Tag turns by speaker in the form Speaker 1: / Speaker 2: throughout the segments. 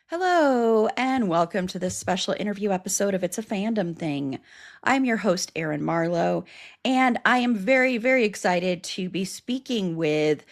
Speaker 1: Hello, and welcome to this special interview episode of It's a Fandom Thing. I'm your host, Erin Marlowe, and I am very, very excited to be speaking with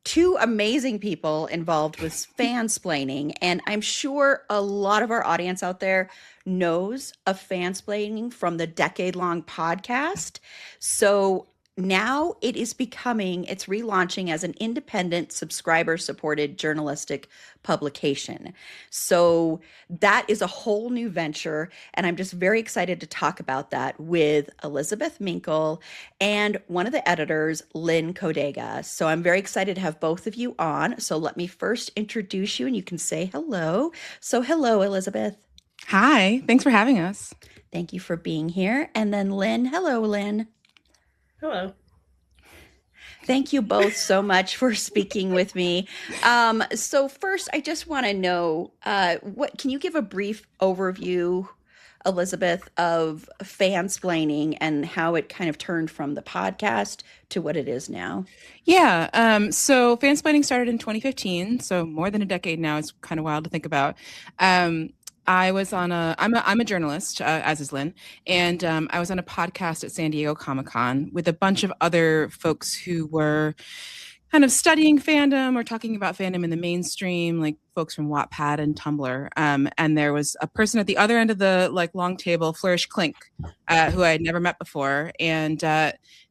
Speaker 1: two amazing people involved with fansplaining. And I'm sure a lot of our audience out there knows of fansplaining from the decade-long podcast. So now it's relaunching as an independent, subscriber supported journalistic publication. So that is a whole new venture. And I'm just very excited to talk about that with Elizabeth Minkel and one of the editors, Lynn Codega. So I'm very excited to have both of you on. So let me first introduce you and you can say hello. So, hello, Elizabeth.
Speaker 2: Hi, thanks for having us.
Speaker 1: Thank you for being here. And then Lynn. Hello, Lynn.
Speaker 3: Hello.
Speaker 1: Thank you both so much for speaking with me. So first, I just want to know what can you give a brief overview, Elizabeth, of fansplaining and how it kind of turned from the podcast to what it is now?
Speaker 2: Yeah, so Fansplaining started in 2015, so more than a decade now. It's kind of wild to think about. I was on I'm a journalist, as is Lynn, and I was on a podcast at San Diego Comic-Con with a bunch of other folks who were kind of studying fandom or talking about fandom in the mainstream, like folks from Wattpad and Tumblr. And there was a person at the other end of the long table, Flourish Clink, who I had never met before, and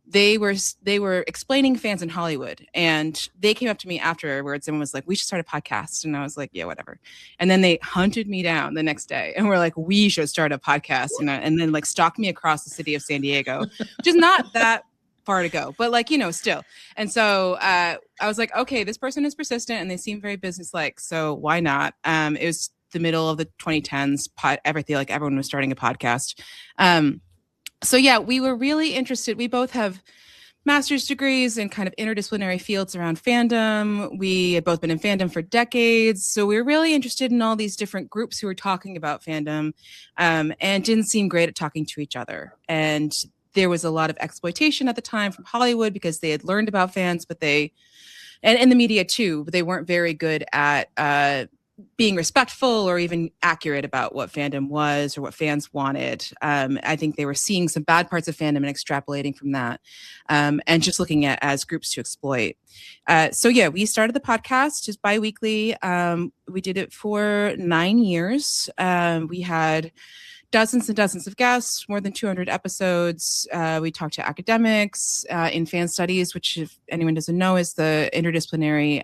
Speaker 2: they were explaining fans in Hollywood, and they came up to me afterwards and was like, "We should start a podcast." And I was like, "Yeah, whatever." And then they hunted me down the next day and were like, "We should start a podcast," and then stalked me across the city of San Diego, which is not that far to go, but still. And so I was like, okay, this person is persistent and they seem very businesslike, so why not? It was the middle of the 2010s. Everyone was starting a podcast. So yeah, we were really interested. We both have master's degrees in kind of interdisciplinary fields around fandom. We had both been in fandom for decades. So we were really interested in all these different groups who were talking about fandom, and didn't seem great at talking to each other. And there was a lot of exploitation at the time from Hollywood because they had learned about fans, and the media too, but they weren't very good at being respectful or even accurate about what fandom was or what fans wanted. I think they were seeing some bad parts of fandom and extrapolating from that, and just looking at as groups to exploit. So yeah, we started the podcast just bi-weekly. We did it for 9 years. We had dozens and dozens of guests, more than 200 episodes. We talked to academics in fan studies, which, if anyone doesn't know, is the interdisciplinary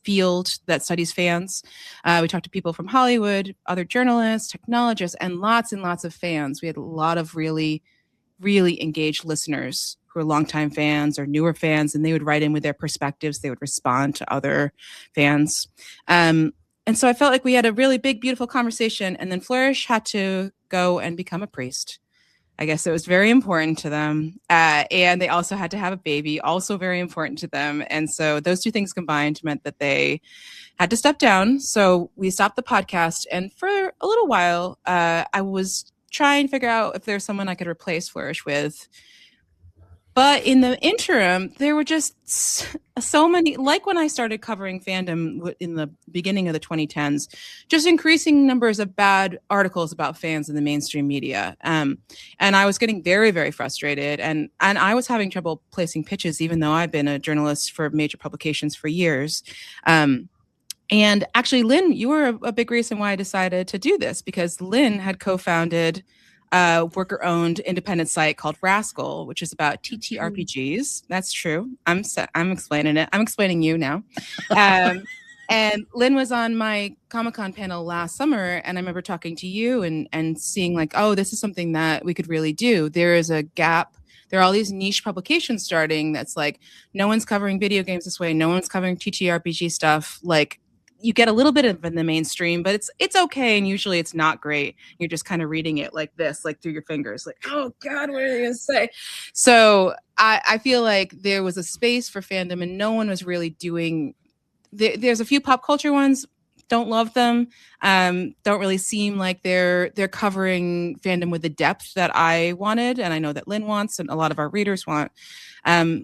Speaker 2: field that studies fans. We talked to people from Hollywood, other journalists, technologists, and lots of fans. We had a lot of really, really engaged listeners who are longtime fans or newer fans, and they would write in with their perspectives. They would respond to other fans. And so I felt like we had a really big, beautiful conversation. And then Flourish had to go and become a priest. I guess it was very important to them. And they also had to have a baby, also very important to them. And so those two things combined meant that they had to step down. So we stopped the podcast. And for a little while, I was trying to figure out if there's someone I could replace Flourish with. But in the interim, there were just so many, like when I started covering fandom in the beginning of the 2010s, just increasing numbers of bad articles about fans in the mainstream media. And I was getting very, very frustrated. And I was having trouble placing pitches, even though I've been a journalist for major publications for years. And actually, Lynn, you were a big reason why I decided to do this, because Lynn had co-founded worker-owned independent site called Rascal, which is about TTRPGs. That's true. I'm explaining it. I'm explaining you now. And Lynn was on my Comic-Con panel last summer, and I remember talking to you and seeing oh, this is something that we could really do. There is a gap. There are all these niche publications starting that's no one's covering video games this way. No one's covering TTRPG stuff. You get a little bit of in the mainstream, but it's okay, and usually it's not great. You're just kind of reading it like this, through your fingers, oh God, what are they gonna say? So I feel like there was a space for fandom, and no one was really doing. There's a few pop culture ones, don't love them, don't really seem like they're covering fandom with the depth that I wanted, and I know that Lynn wants, and a lot of our readers want.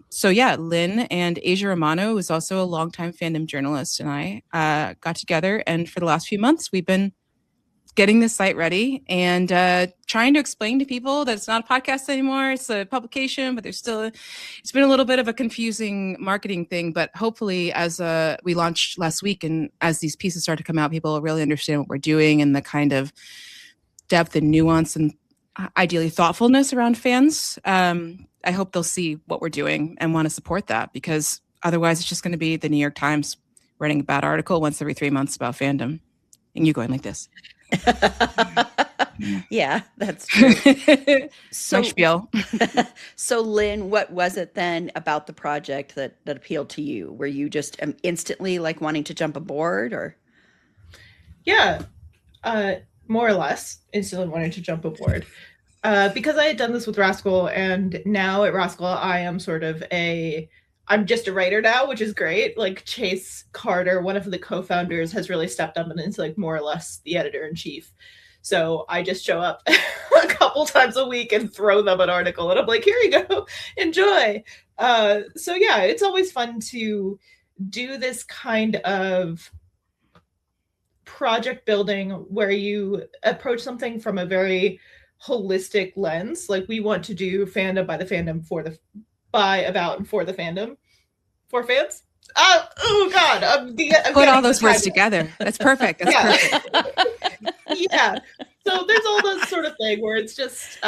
Speaker 2: So yeah, Lynn and Asia Romano, who's also a longtime fandom journalist, and I got together, and for the last few months, we've been getting this site ready and trying to explain to people that it's not a podcast anymore. It's a publication, but it's been a little bit of a confusing marketing thing. But hopefully, as we launched last week and as these pieces start to come out, people will really understand what we're doing and the kind of depth and nuance and ideally thoughtfulness around fans. I hope they'll see what we're doing and want to support that, because otherwise it's just going to be the New York Times writing a bad article once every 3 months about fandom and you going like this.
Speaker 1: Yeah, that's true.
Speaker 2: So, spiel.
Speaker 1: So Lynn, what was it then about the project that appealed to you? Were you just instantly like wanting to jump aboard, or?
Speaker 3: Yeah, more or less instantly wanting to jump aboard. Because I had done this with Rascal, and now at Rascal I am I'm just a writer now, which is great. Like Chase Carter, one of the co-founders, has really stepped up and is like more or less the editor-in-chief. So I just show up a couple times a week and throw them an article, and I'm like, here you go, enjoy. So yeah, it's always fun to do this kind of project building where you approach something from a very holistic lens. Like we want to do fandom by the fandom by, about, and for the fandom, for fans. Oh God! I'm
Speaker 2: put all those words together. That's perfect. That's perfect.
Speaker 3: Yeah. So there's all that sort of thing where it's just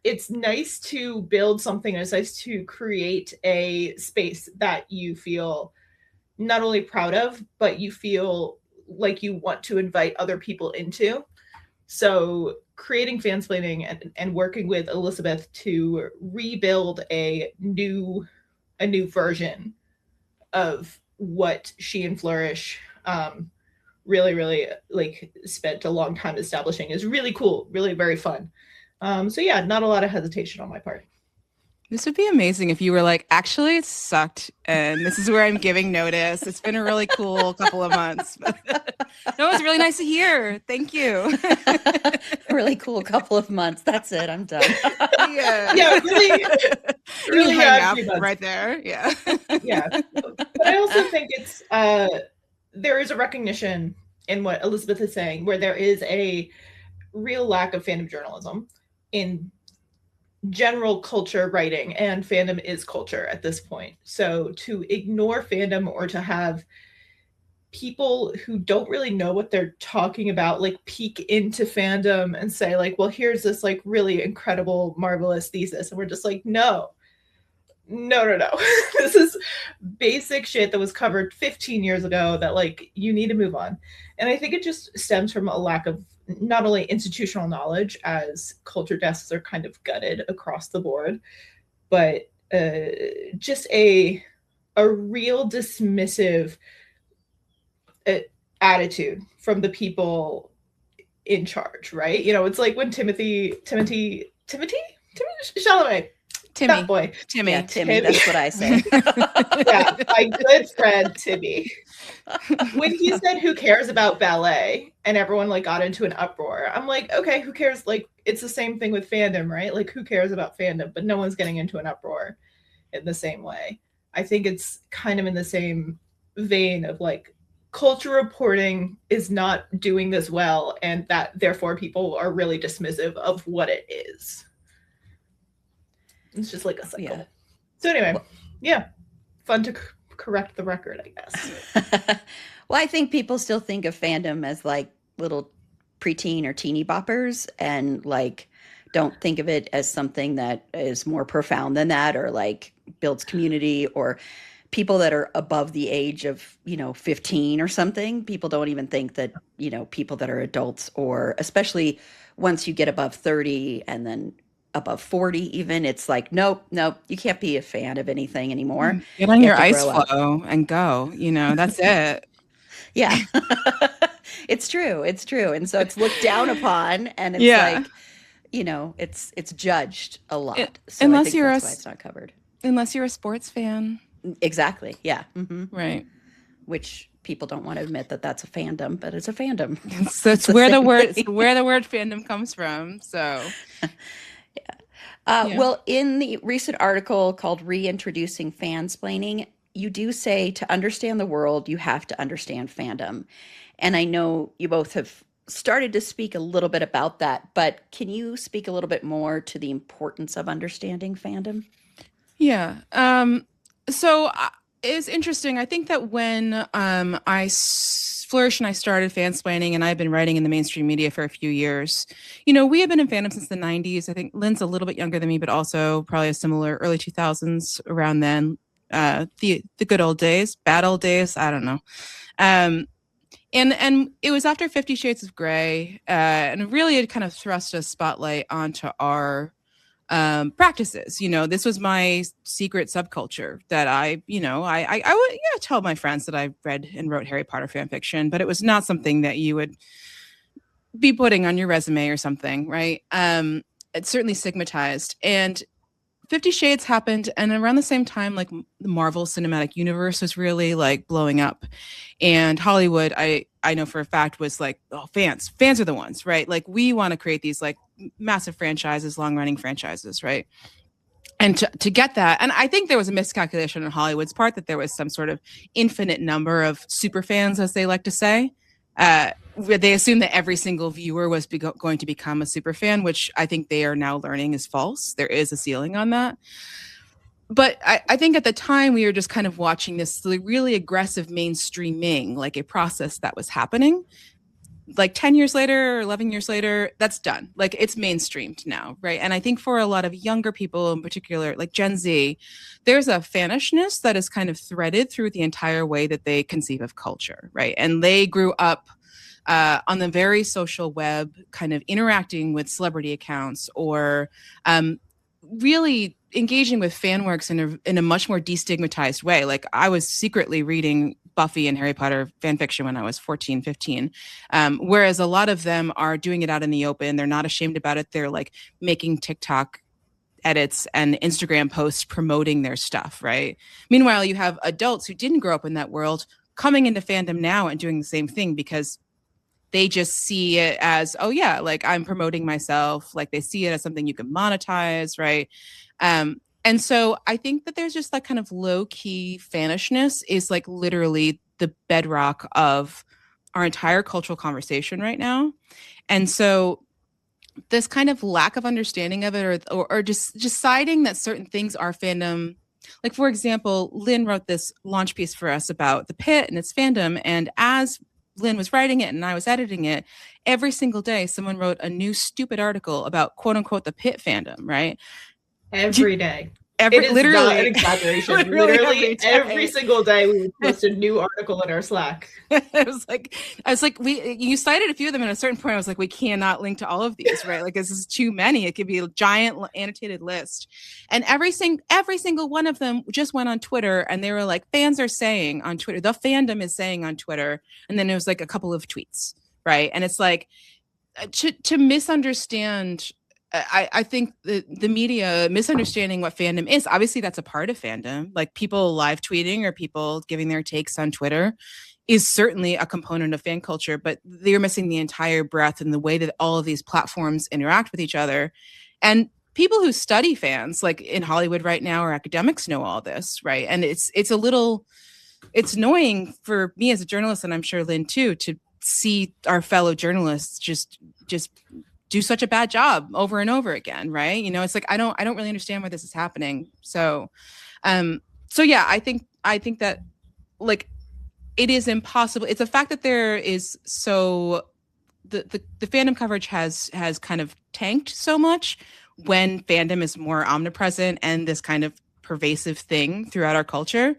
Speaker 3: it's nice to build something. It's nice to create a space that you feel not only proud of, but you feel like you want to invite other people into. So creating Fansplaining and working with Elizabeth to rebuild a new version of what she and Flourish really like spent a long time establishing is really cool, really very fun. So yeah, not a lot of hesitation on my part.
Speaker 2: This would be amazing if you were like, actually, it sucked, and this is where I'm giving notice. It's been a really cool couple of months. No, it was really nice to hear. Thank you.
Speaker 1: Really cool couple of months. That's it. I'm done.
Speaker 3: Yeah, really
Speaker 2: hang up right there. Yeah.
Speaker 3: Yeah. But I also think it's there is a recognition in what Elizabeth is saying, where there is a real lack of fandom journalism in general culture writing, and fandom is culture at this point. So to ignore fandom or to have people who don't really know what they're talking about like peek into fandom and say like, well, here's this like really incredible, marvelous thesis, and we're just like, no. This is basic shit that was covered 15 years ago that like you need to move on. And I think it just stems from a lack of not only institutional knowledge, as culture desks are kind of gutted across the board, but just a real dismissive attitude from the people in charge, right? You know, it's like when Timothy Chalamet.
Speaker 2: Timmy.
Speaker 3: That boy.
Speaker 2: Timmy.
Speaker 1: Yeah, Timmy. That's what I say.
Speaker 3: Yeah, my good friend Timmy. When he said, who cares about ballet? And everyone like got into an uproar. I'm like, okay, who cares? Like, it's the same thing with fandom, right? Like, who cares about fandom? But no one's getting into an uproar in the same way. I think it's kind of in the same vein of like, culture reporting is not doing this well, and that therefore people are really dismissive of what it is. It's just like a cycle. Yeah. So anyway, yeah, fun to correct the record, I guess.
Speaker 1: Well, I think people still think of fandom as like little preteen or teeny boppers, and like don't think of it as something that is more profound than that, or like builds community, or people that are above the age of, 15 or something. People don't even think that, people that are adults, or especially once you get above 30 and then above 40 even, it's like, nope, you can't be a fan of anything anymore.
Speaker 2: Get on your ice flow and go, that's it.
Speaker 1: Yeah. It's true. And so it's looked down upon, and it's like, it's judged a lot. So
Speaker 2: unless
Speaker 1: I think that's why it's not covered.
Speaker 2: Unless you're a sports fan.
Speaker 1: Exactly. Yeah. Mm-hmm.
Speaker 2: Right.
Speaker 1: which people don't want to admit that that's a fandom, but it's a fandom.
Speaker 2: So it's where the word fandom comes from. So yeah.
Speaker 1: Well, in the recent article called Reintroducing Fansplaining, you do say to understand the world, you have to understand fandom. And I know you both have started to speak a little bit about that, but can you speak a little bit more to the importance of understanding fandom?
Speaker 2: Yeah. So it's interesting. I think that when flourished and I started fansplaining, and I've been writing in the mainstream media for a few years, we have been in fandom since the 90s. I think Lynn's a little bit younger than me, but also probably a similar early 2000s around then. The good old days, bad old days, I don't know. And it was after 50 Shades of Grey, and really it kind of thrust a spotlight onto our practices. This was my secret subculture that I would tell my friends that I read and wrote Harry Potter fan fiction, but it was not something that you would be putting on your resume or something, right? It's certainly stigmatized. And 50 Shades happened, and around the same time, like the Marvel Cinematic Universe was really like blowing up, and Hollywood, I know for a fact, was like, oh, fans are the ones, right? Like, we want to create these like massive franchises, long running franchises, right? And to get that, and I think there was a miscalculation on Hollywood's part that there was some sort of infinite number of super fans, as they like to say. Where they assume that every single viewer was going to become a super fan, which I think they are now learning is false. There is a ceiling on that. But I think at the time we were just kind of watching this really aggressive mainstreaming, like a process that was happening. Like 10 years later or 11 years later, that's done. Like, it's mainstreamed now, right? And I think for a lot of younger people in particular, like Gen Z, there's a fanishness that is kind of threaded through the entire way that they conceive of culture, right? And they grew up on the very social web, kind of interacting with celebrity accounts, or really engaging with fan works in a much more destigmatized way. Like, I was secretly reading Buffy and Harry Potter fan fiction when I was 14, 15. Whereas a lot of them are doing it out in the open. They're not ashamed about it. They're like making TikTok edits and Instagram posts promoting their stuff, right? Meanwhile, you have adults who didn't grow up in that world coming into fandom now and doing the same thing because they just see it as, oh yeah, like, I'm promoting myself. Like, they see it as something you can monetize, right? And so I think that there's just that kind of low key fanishness is like literally the bedrock of our entire cultural conversation right now. And so this kind of lack of understanding of it, or just deciding that certain things are fandom. Like, for example, Lynn wrote this launch piece for us about the pit and its fandom. And as Lynn was writing it and I was editing it, every single day someone wrote a new stupid article about quote unquote the pit fandom, right?
Speaker 3: Every day.
Speaker 2: It is
Speaker 3: literally
Speaker 2: not
Speaker 3: an exaggeration. Literally every single day we would post a new article in our Slack.
Speaker 2: I was like, you cited a few of them. At a certain point, I was like, we cannot link to all of these, right? Like, this is too many. It could be a giant annotated list. And every single one of them just went on Twitter, and they were like, fans are saying on Twitter, the fandom is saying on Twitter. And then it was like a couple of tweets, right? And it's like, to misunderstand. I think the media misunderstanding what fandom is. Obviously, that's a part of fandom. Like, people live tweeting or people giving their takes on Twitter is certainly a component of fan culture, but they're missing the entire breadth and the way that all of these platforms interact with each other. And people who study fans, like in Hollywood right now, or academics, know all this, right? And it's annoying for me as a journalist, and I'm sure Lynn too, to see our fellow journalists just do such a bad job over and over again, right? It's like, I don't really understand why this is happening. So yeah, I think that, like, it is impossible. It's a fact that there is the fandom coverage has kind of tanked so much when fandom is more omnipresent, and this kind of pervasive thing throughout our culture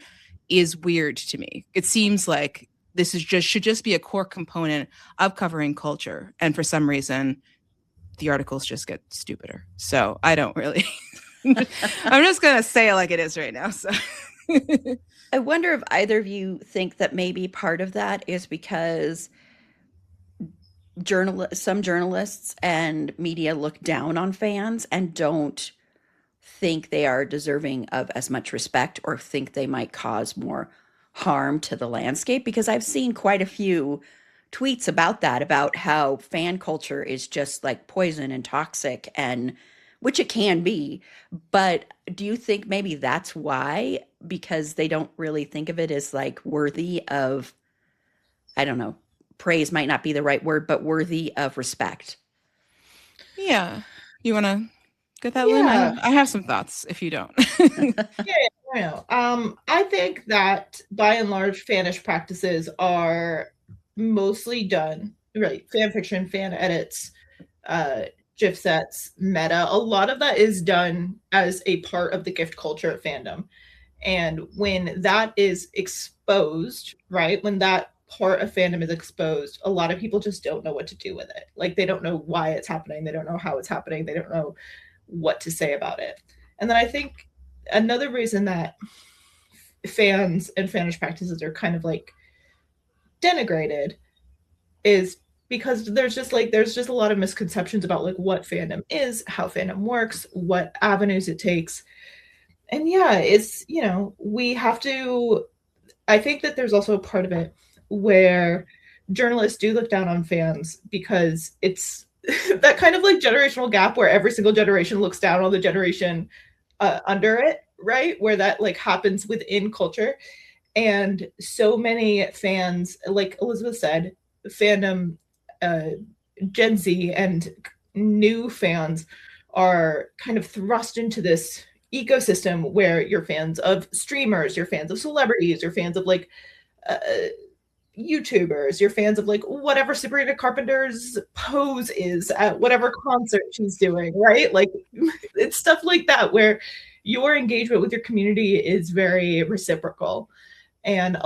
Speaker 2: is weird to me. It seems like this should just be a core component of covering culture, and for some reason the articles just get stupider. So I don't really I'm just gonna say it like it is right now. So
Speaker 1: I wonder if either of you think that maybe part of that is because some journalists and media look down on fans and don't think they are deserving of as much respect, or think they might cause more harm to the landscape? Because I've seen quite a few tweets about that, about how fan culture is just like poison and toxic, and which it can be. But do you think maybe that's why? Because they don't really think of it as like worthy of, I don't know, praise might not be the right word, but worthy of respect.
Speaker 2: Yeah. You want to get that, Lynn?
Speaker 3: Yeah.
Speaker 2: I have some thoughts if you don't.
Speaker 3: Yeah, I think that by and large, fanish practices are mostly done, right? Fan fiction, fan edits, GIF sets, meta. A lot of that is done as a part of the gift culture of fandom. And when that is exposed, right? When that part of fandom is exposed, a lot of people just don't know what to do with it. Like, they don't know why it's happening. They don't know how it's happening. They don't know what to say about it. And then I think another reason that fans and fanish practices are kind of like denigrated is because there's just a lot of misconceptions about like what fandom is, how fandom works, what avenues it takes. And yeah, it's, we have to, I think that there's also a part of it where journalists do look down on fans because it's that kind of like generational gap where every single generation looks down on the generation under it, right? Where that like happens within culture. And so many fans, like Elizabeth said, fandom, Gen Z and new fans are kind of thrust into this ecosystem where you're fans of streamers, you're fans of celebrities, you're fans of like YouTubers, you're fans of like whatever Sabrina Carpenter's pose is at whatever concert she's doing, right? Like it's stuff like that where your engagement with your community is very reciprocal. And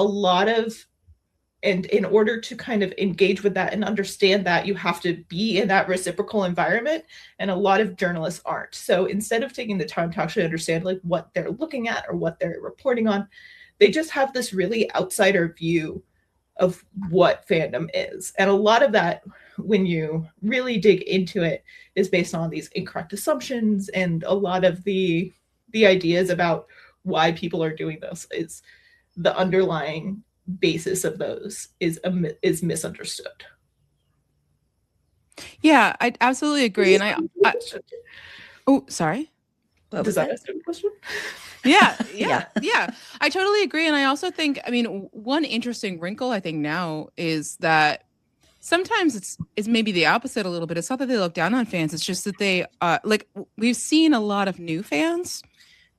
Speaker 3: in order to kind of engage with that and understand that, you have to be in that reciprocal environment. And a lot of journalists aren't. So instead of taking the time to actually understand like what they're looking at or what they're reporting on, they just have this really outsider view of what fandom is. And a lot of that, when you really dig into it, is based on these incorrect assumptions, and a lot of the ideas about why people are doing this is the underlying basis of those is misunderstood.
Speaker 2: Yeah, I absolutely agree. And oh, sorry.
Speaker 3: Does that answer the question?
Speaker 2: Yeah. I totally agree. And I also think, I mean, one interesting wrinkle I think now is that sometimes it's maybe the opposite a little bit. It's not that they look down on fans. It's just that they like we've seen a lot of new fans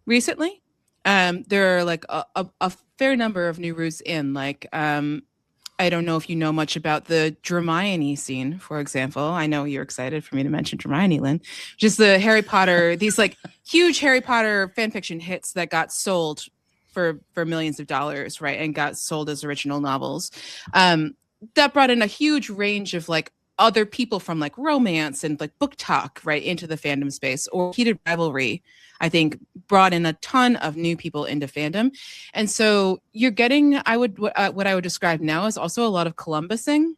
Speaker 2: recently. There are like a fair number of new routes in. Like I don't know if you know much about the Hermione scene, for example. I know you're excited for me to mention Hermione, Lynn. Just the Harry Potter, these like huge Harry Potter fan fiction hits that got sold for millions of dollars, right? And got sold as original novels. That brought in a huge range of like other people from like romance and like book talk right into the fandom space, or heated rivalry, I think, brought in a ton of new people into fandom. And so you're getting, what I would describe now is also a lot of Columbusing,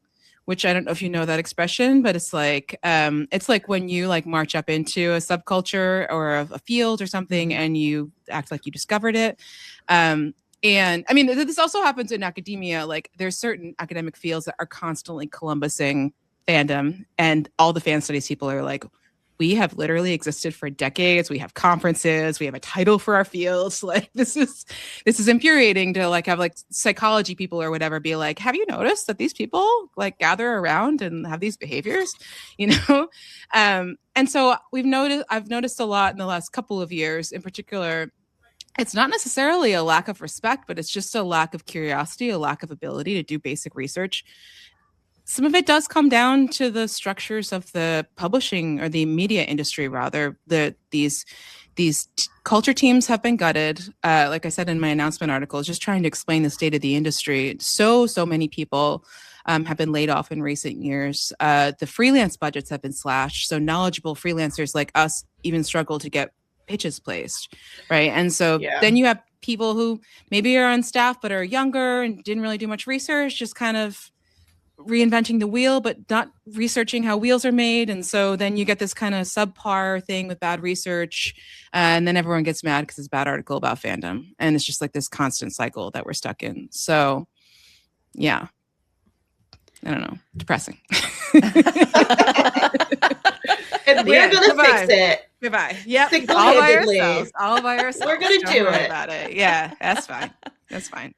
Speaker 2: which I don't know if you know that expression, but it's like when you like march up into a subculture or a field or something and you act like you discovered it. And I mean, this also happens in academia. Like there's certain academic fields that are constantly Columbusing fandom, and all the fan studies people are like, we have literally existed for decades. We have conferences. We have a title for our fields. Like this is infuriating to like have like psychology people or whatever be like, have you noticed that these people like gather around and have these behaviors, you know? And so I've noticed a lot in the last couple of years in particular. It's not necessarily a lack of respect, but it's just a lack of curiosity, a lack of ability to do basic research. Some of it does come down to the structures of the publishing or the media industry, rather. These culture teams have been gutted. Like I said in my announcement article, just trying to explain the state of the industry. So many people have been laid off in recent years. The freelance budgets have been slashed. So knowledgeable freelancers like us even struggle to get pitches placed, right? And so then you have people who maybe are on staff but are younger and didn't really do much research, just kind of reinventing the wheel, but not researching how wheels are made. And so then you get this kind of subpar thing with bad research. And then everyone gets mad because it's a bad article about fandom. And it's just like this constant cycle that we're stuck in. So yeah, I don't know, depressing.
Speaker 3: And we're going to fix it.
Speaker 2: Goodbye. Yep.
Speaker 3: Single-handedly.
Speaker 2: All by ourselves.
Speaker 3: We're going to do it.
Speaker 2: About it. Yeah, that's fine. That's fine.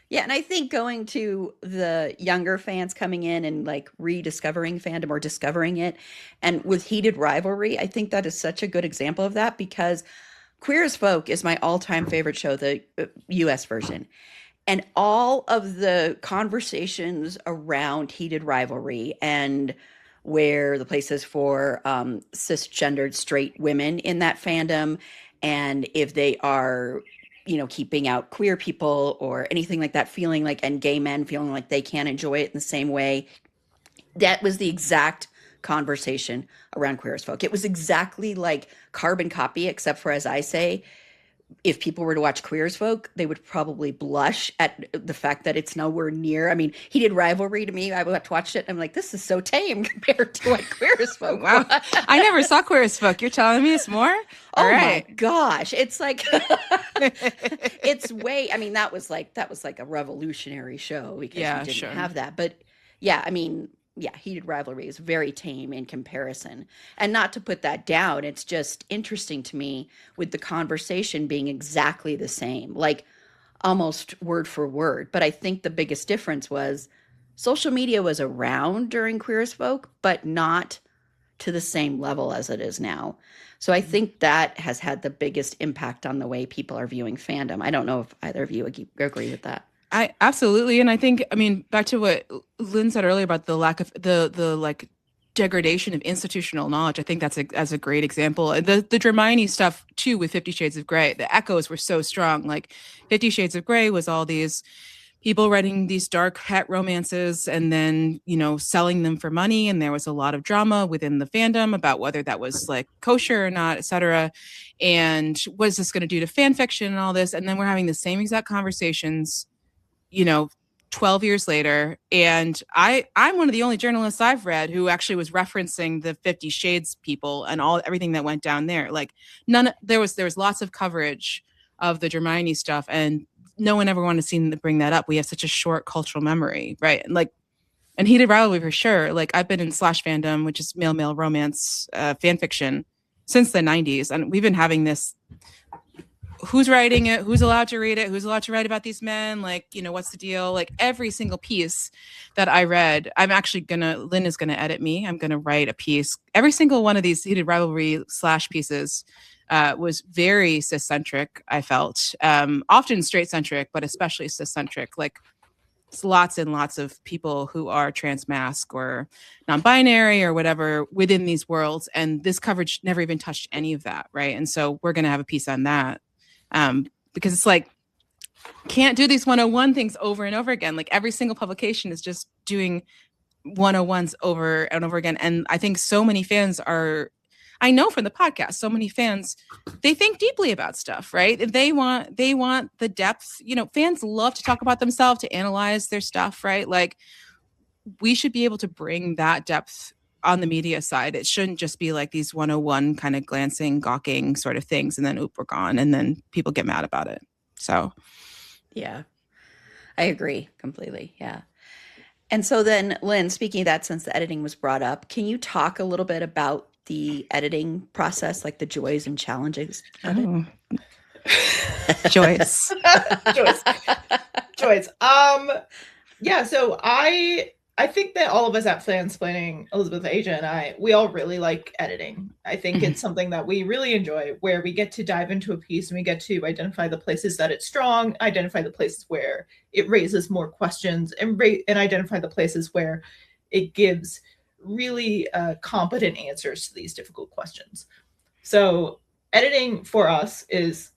Speaker 1: Yeah, and I think going to the younger fans coming in and like rediscovering fandom or discovering it, and with Heated Rivalry, I think that is such a good example of that, because Queer as Folk is my all-time favorite show, the US version. And all of the conversations around Heated Rivalry and where the places for cisgendered straight women in that fandom, and if they are, keeping out queer people or anything like that, feeling like, and gay men feeling like they can't enjoy it in the same way. That was the exact conversation around Queer as Folk. It was exactly like carbon copy, except for, as I say, if people were to watch Queer as Folk, they would probably blush at the fact that it's nowhere near. I mean, Heated Rivalry to me, I watched it and I'm like, this is so tame compared to what Queer as Folk
Speaker 2: Wow. I never saw Queer as Folk. You're telling me it's more?
Speaker 1: Oh my gosh. It's like, it's way, I mean, that was like a revolutionary show because you didn't have that. But yeah, I mean, yeah, Heated Rivalry is very tame in comparison. And not to put that down, it's just interesting to me with the conversation being exactly the same, like almost word for word. But I think the biggest difference was social media was around during Queer as Folk, but not to the same level as it is now. So I think that has had the biggest impact on the way people are viewing fandom. I don't know if either of you agree with that.
Speaker 2: I absolutely. And I think, I mean, back to what Lynn said earlier about the lack of the like degradation of institutional knowledge. I think that's a great example. The Hermione stuff too, with 50 Shades of Grey, the echoes were so strong. Like 50 Shades of Grey was all these people writing these dark het romances and then, selling them for money. And there was a lot of drama within the fandom about whether that was like kosher or not, et cetera. And what is this going to do to fan fiction and all this? And then we're having the same exact conversations 12 years later. And I'm one of the only journalists I've read who actually was referencing the 50 Shades people and everything that went down there. Like there was lots of coverage of the Hermione stuff and no one ever wanted to see them to bring that up. We have such a short cultural memory, right? And Heated Rivalry for sure. Like I've been in slash fandom, which is male romance fan fiction since the 90s. And we've been having this, who's writing it, who's allowed to read it, who's allowed to write about these men, like, what's the deal? Like every single piece that I read, Lynn is gonna edit me. I'm gonna write a piece. Every single one of these Heated Rivalry slash pieces was very cis-centric, I felt. Often straight-centric, but especially cis-centric. Like it's lots and lots of people who are trans-masc or non-binary or whatever within these worlds. And this coverage never even touched any of that, right? And so we're gonna have a piece on that. Because it's like, can't do these 101 things over and over again. Like every single publication is just doing 101s over and over again. And I think so many fans I know from the podcast, so many fans, they think deeply about stuff, right? They want the depth, fans love to talk about themselves, to analyze their stuff, right? Like we should be able to bring that depth on the media side. It shouldn't just be like these 101 kind of glancing, gawking sort of things. And then, we're gone. And then people get mad about it. So.
Speaker 1: Yeah, I agree completely. Yeah. And so then, Lynn, speaking of that, since the editing was brought up, can you talk a little bit about the editing process, like the joys and challenges of it?
Speaker 2: Joys.
Speaker 3: Joys. Yeah, so I think that all of us at Fansplaining, Elizabeth, Asia, and we all really like editing. I think it's something that we really enjoy, where we get to dive into a piece and we get to identify the places that it's strong, identify the places where it raises more questions, and identify the places where it gives really competent answers to these difficult questions. So editing for us is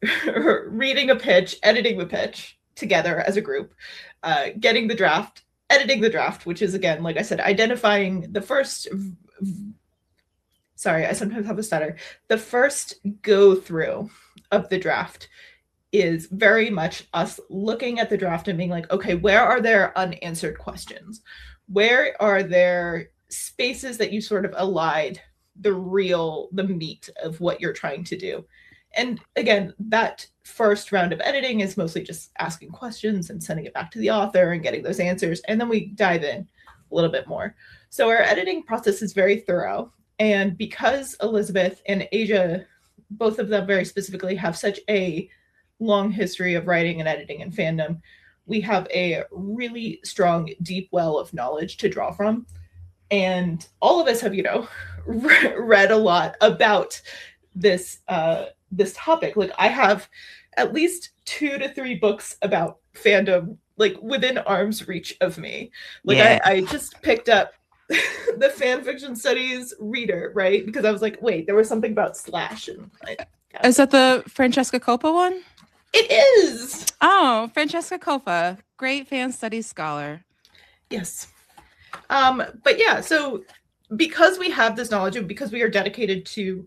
Speaker 3: reading a pitch, editing the pitch together as a group, getting the draft, editing the draft, which is, again, like I said, identifying the first, sorry, I sometimes have a stutter. The first go through of the draft is very much us looking at the draft and being like, okay, where are there unanswered questions? where are there spaces that you sort of allied the meat of what you're trying to do? And again, that first round of editing is mostly just asking questions and sending it back to the author and getting those answers. And then we dive in a little bit more. So our editing process is very thorough. And because Elizabeth and Asia, both of them very specifically, have such a long history of writing and editing and fandom, we have a really strong, deep well of knowledge to draw from. And all of us have, read a lot about this this topic. Like, I have at least 2 to 3 books about fandom, like, within arm's reach of me. Like,
Speaker 2: Yeah.
Speaker 3: I just picked up the fan fiction studies reader, right? Because I was like, wait, there was something about Slash. And
Speaker 2: Is that the Francesca Coppa one?
Speaker 3: It is.
Speaker 2: Oh, Francesca Coppa, great fan studies scholar.
Speaker 3: Yes. But yeah, so because we have this knowledge and because we are dedicated to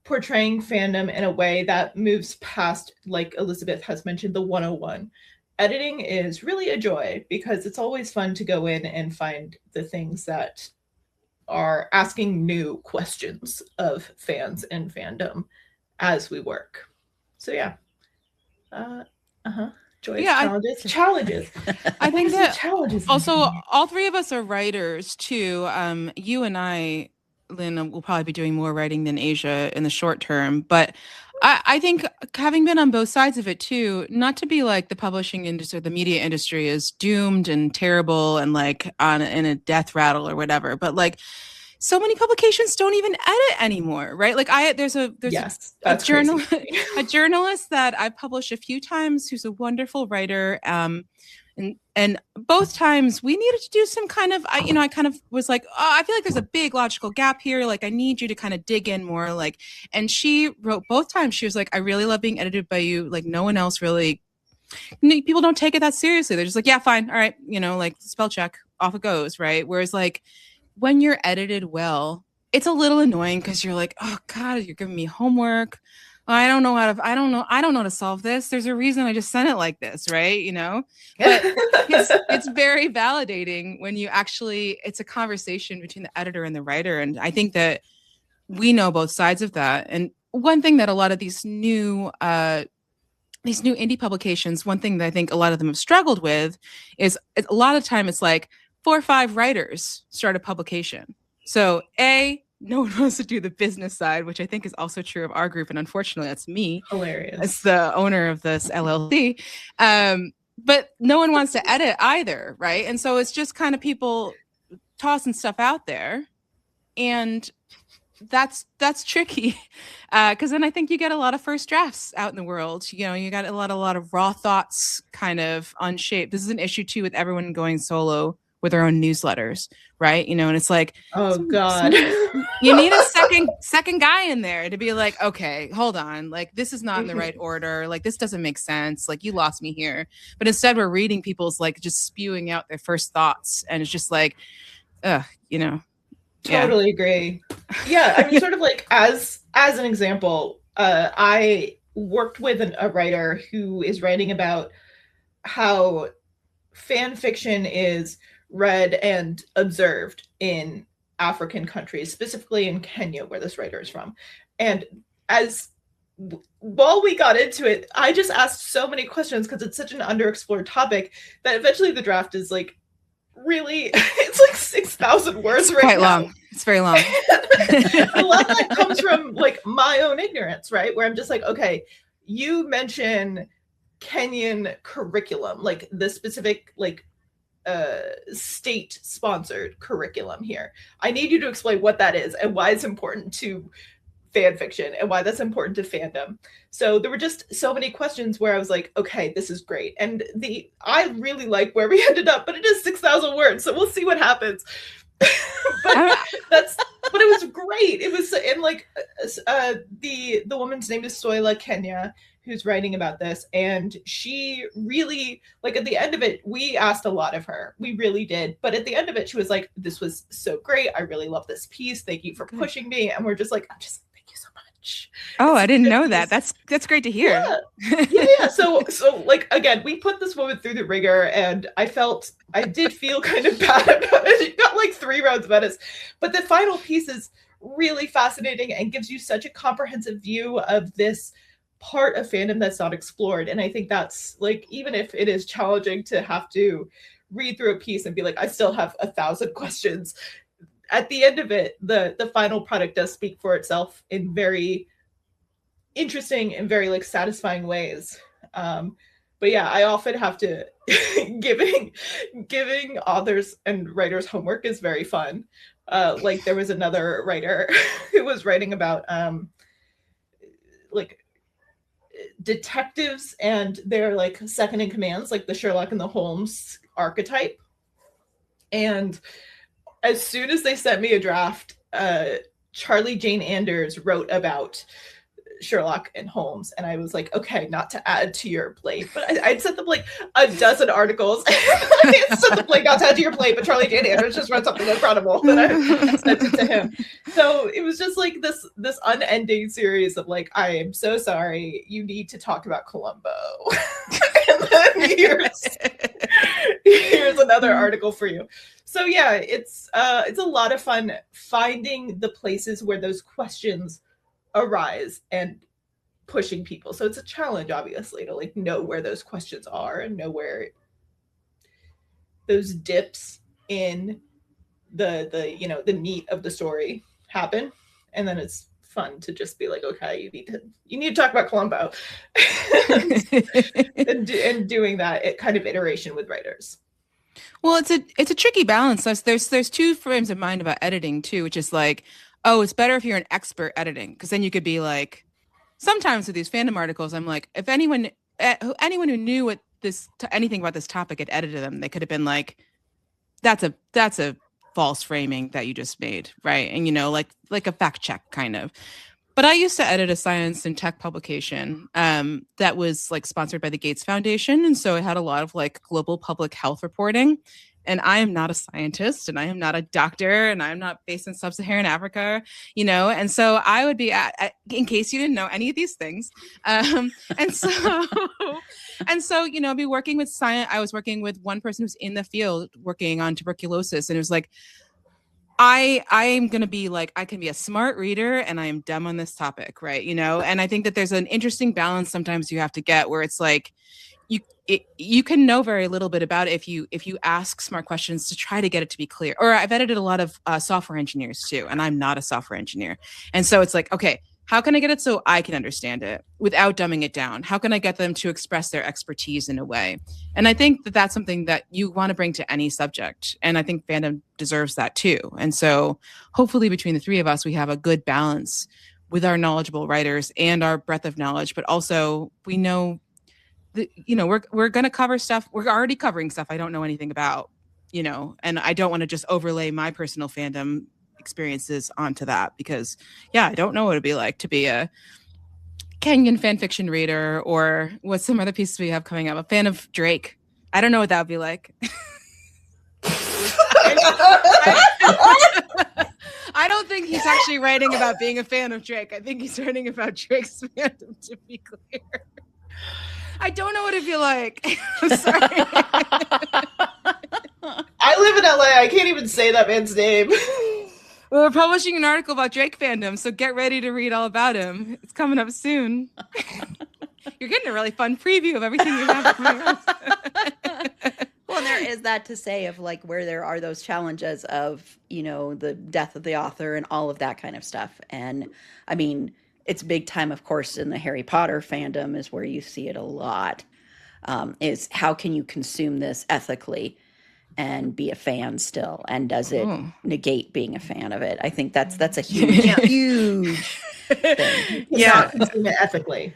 Speaker 3: portraying fandom in a way that moves past, like Elizabeth has mentioned, the 101, editing is really a joy because it's always fun to go in and find the things that are asking new questions of fans and fandom as we work. So yeah. Joys, challenges.
Speaker 2: I think that
Speaker 3: challenges.
Speaker 2: Also, all 3 of us are writers too. You and I, Lynn, will probably be doing more writing than Asia in the short term. But I think having been on both sides of it too, not to be like the publishing industry, the media industry is doomed and terrible and like in a death rattle or whatever. But like, so many publications don't even edit anymore, right? Like there's a journalist that I've published a few times who's a wonderful writer. And both times we needed to do some kind of, I kind of was like, oh, I feel like there's a big logical gap here. Like, I need you to kind of dig in more. Like, and she wrote both times. She was like, I really love being edited by you. Like, no one else really, people don't take it that seriously. They're just like, yeah, fine. All right. Like, spell check, off it goes. Right. Whereas like, when you're edited well, it's a little annoying because you're like, oh God, you're giving me homework. I don't know how to solve this. There's a reason I just sent it like this, right? But it's very validating when you actually, it's a conversation between the editor and the writer. And I think that we know both sides of that. And one thing that a lot of these new indie publications, one thing that I think a lot of them have struggled with is a lot of time it's like 4 or 5 writers start a publication. So no one wants to do the business side, which I think is also true of our group. And unfortunately, that's me.
Speaker 3: Hilarious.
Speaker 2: As the owner of this LLC. But no one wants to edit either, right? And so it's just kind of people tossing stuff out there. And that's tricky. Because then I think you get a lot of first drafts out in the world. You got a lot of raw thoughts kind of unshaped. This is an issue too with everyone going solo with their own newsletters, right? And it's like,
Speaker 3: oh God,
Speaker 2: you need a second guy in there to be like, okay, hold on, like this is not in the right order, like this doesn't make sense, like you lost me here. But instead we're reading people's like just spewing out their first thoughts, and it's just like,
Speaker 3: totally agree. Yeah, I mean, sort of like as an example, I worked with a writer who is writing about how fan fiction is read and observed in African countries, specifically in Kenya, where this writer is from. And while we got into it, I just asked so many questions because it's such an underexplored topic that eventually the draft is like really, it's like 6,000 words right
Speaker 2: quite
Speaker 3: now.
Speaker 2: Long. It's very long.
Speaker 3: A lot of that comes from like my own ignorance, right? Where I'm just like, okay, you mention Kenyan curriculum, like the specific like state sponsored curriculum here. I need you to explain what that is and why it's important to fan fiction and why that's important to fandom. So there were just so many questions where I was like, okay, this is great. And I really like where we ended up, but it is 6,000 words. So we'll see what happens. but it was great. It was, and like the woman's name is Soila Kenya, who's writing about this, and she really, like, at the end of it, we asked a lot of her. We really did. But at the end of it, she was like, this was so great. I really love this piece. Thank you for pushing me. And we're just like, thank you so much. much.
Speaker 2: Oh, I didn't know that. That's great to hear.
Speaker 3: Yeah. So like, again, we put this woman through the ringer, and I did feel kind of bad about it. She got like 3 rounds of edits, but the final piece is really fascinating and gives you such a comprehensive view of this part of fandom that's not explored. And I think that's like, even if it is challenging to have to read through a piece and be like, I still have 1,000 questions, at the end of it, the final product does speak for itself in very interesting and very like satisfying ways. But yeah, I often have to giving authors and writers homework is very fun. Like there was another writer who was writing about like detectives and their like second in commands, like the Sherlock and the Holmes archetype. And as soon as they sent me a draft, Charlie Jane Anders wrote about Sherlock and Holmes, and I was like, okay, not to add to your plate, but I'd sent them like a dozen articles. I sent the plate not to add to your plate, but Charlie Jane Anders just wrote something incredible that I sent it to him. So it was just like this unending series of like, I am so sorry, you need to talk about Columbo. And then here's another article for you. So yeah, it's a lot of fun finding the places where those questions arise and pushing people. So it's a challenge, obviously, to like know where those questions are and know where those dips in the meat of the story happen. And then it's fun to just be like, okay, you need to talk about Columbo. and doing that kind of iteration with writers.
Speaker 2: Well, it's a tricky balance. There's 2 frames of mind about editing too, which is like, oh, it's better if you're an expert editing, because then you could be like, sometimes with these fandom articles, I'm like, if anyone who knew anything about this topic had edited them, they could have been like, that's a false framing that you just made, right? And like a fact check kind of. But I used to edit a science and tech publication that was like sponsored by the Gates Foundation, and so it had a lot of like global public health reporting. And I am not a scientist, and I am not a doctor, and I'm not based in sub-Saharan Africa, and so I would be in case you didn't know any of these things. And so, be working with science. I was working with one person who's in the field working on tuberculosis, and it was like, I am going to be like, I can be a smart reader and I am dumb on this topic, right? And I think that there's an interesting balance sometimes you have to get where it's like, you can know very little bit about it if you ask smart questions to try to get it to be clear. Or I've edited a lot of software engineers too, and I'm not a software engineer. And so it's like, okay, how can I get it so I can understand it without dumbing it down? How can I get them to express their expertise in a way? And I think that that's something that you want to bring to any subject. And I think fandom deserves that too. And so hopefully between the 3 of us, we have a good balance with our knowledgeable writers and our breadth of knowledge, but also we know we're going to cover stuff. We're already covering stuff I don't know anything about, and I don't want to just overlay my personal fandom experiences onto that because, yeah, I don't know what it'd be like to be a Kenyan fan fiction reader, or what's some other pieces we have coming up? A fan of Drake. I don't know what that would be like. I don't think he's actually writing about being a fan of Drake. I think he's writing about Drake's fandom, to be clear. I don't know what it'd be like. I'm sorry.
Speaker 3: I live in LA. I can't even say that man's name.
Speaker 2: Well, we're publishing an article about Drake fandom, so get ready to read all about him. It's coming up soon. You're getting a really fun preview of everything you have coming up.
Speaker 1: Well, there is that to say of like where there are those challenges of, the death of the author and all of that kind of stuff. And I mean, it's big time, of course, in the Harry Potter fandom is where you see it a lot, is how can you consume this ethically and be a fan still? And does it negate being a fan of it? I think that's a huge, huge thing.
Speaker 3: Yeah, consume it ethically.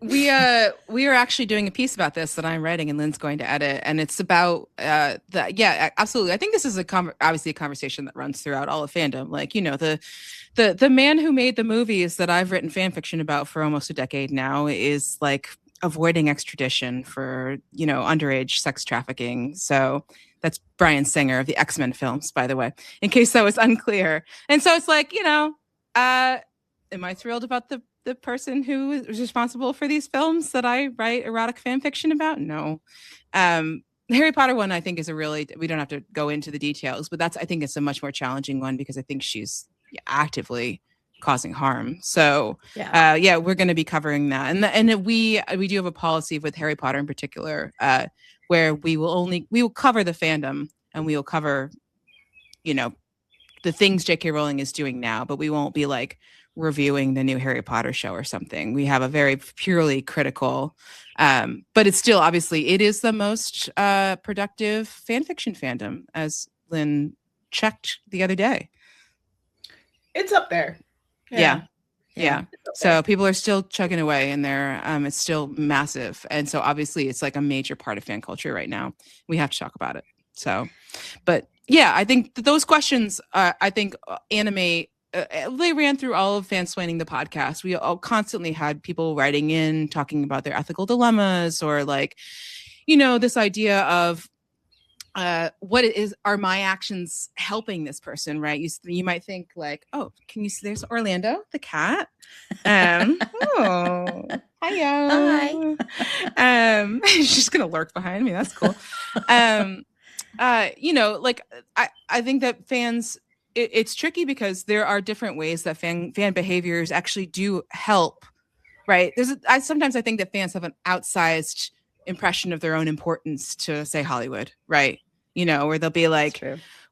Speaker 2: We are actually doing a piece about this that I'm writing and Lynn's going to edit, and it's about absolutely. I think this is obviously a conversation that runs throughout all of fandom. Like, the man who made the movies that I've written fan fiction about for almost a decade now is like avoiding extradition for, underage sex trafficking. So that's Bryan Singer of the X-Men films, by the way, in case that was unclear. And so it's like, am I thrilled about the person who is responsible for these films that I write erotic fan fiction about? No. The Harry Potter one, I think, is we don't have to go into the details, but I think it's a much more challenging one because I think she's actively causing harm. So we're going to be covering that. And we do have a policy with Harry Potter in particular, where we will cover the fandom and we will cover, the things J.K. Rowling is doing now, but we won't be like reviewing the new Harry Potter show or something. We have a very purely critical, but it's still, obviously, it is the most productive fan fiction fandom, as Lynn checked the other day.
Speaker 3: It's up there.
Speaker 2: Yeah. So people are still chugging away and it's still massive. And so obviously it's like a major part of fan culture right now. We have to talk about it. So, but yeah, I think those questions, animate, they ran through all of Fansplaining the podcast. We all constantly had people writing in, talking about their ethical dilemmas or like, this idea of, are my actions helping this person, right? You might think like, oh, can you see there's Orlando the cat? Oh, hiya. Hi. She's gonna lurk behind me. That's cool. Like I think that fans, it's tricky because there are different ways that fan behaviors actually do help, right? Sometimes I think that fans have an outsized impression of their own importance to, say, Hollywood, right? Where they'll be like,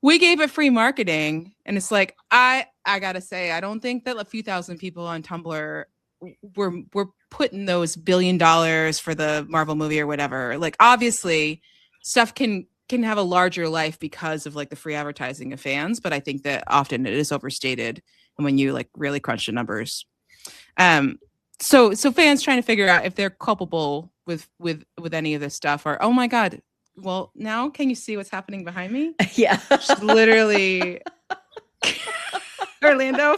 Speaker 2: we gave it free marketing, and it's like, I gotta say, I don't think that a few thousand people on Tumblr were putting those $1 billion for the Marvel movie or whatever. Like, obviously, stuff can have a larger life because of like the free advertising of fans, but I think that often it is overstated, and when you like really crunch the numbers. So fans trying to figure out if they're culpable with any of this stuff, or, oh my God, well, now can you see what's happening behind me?
Speaker 1: Yeah.
Speaker 2: She's literally Orlando.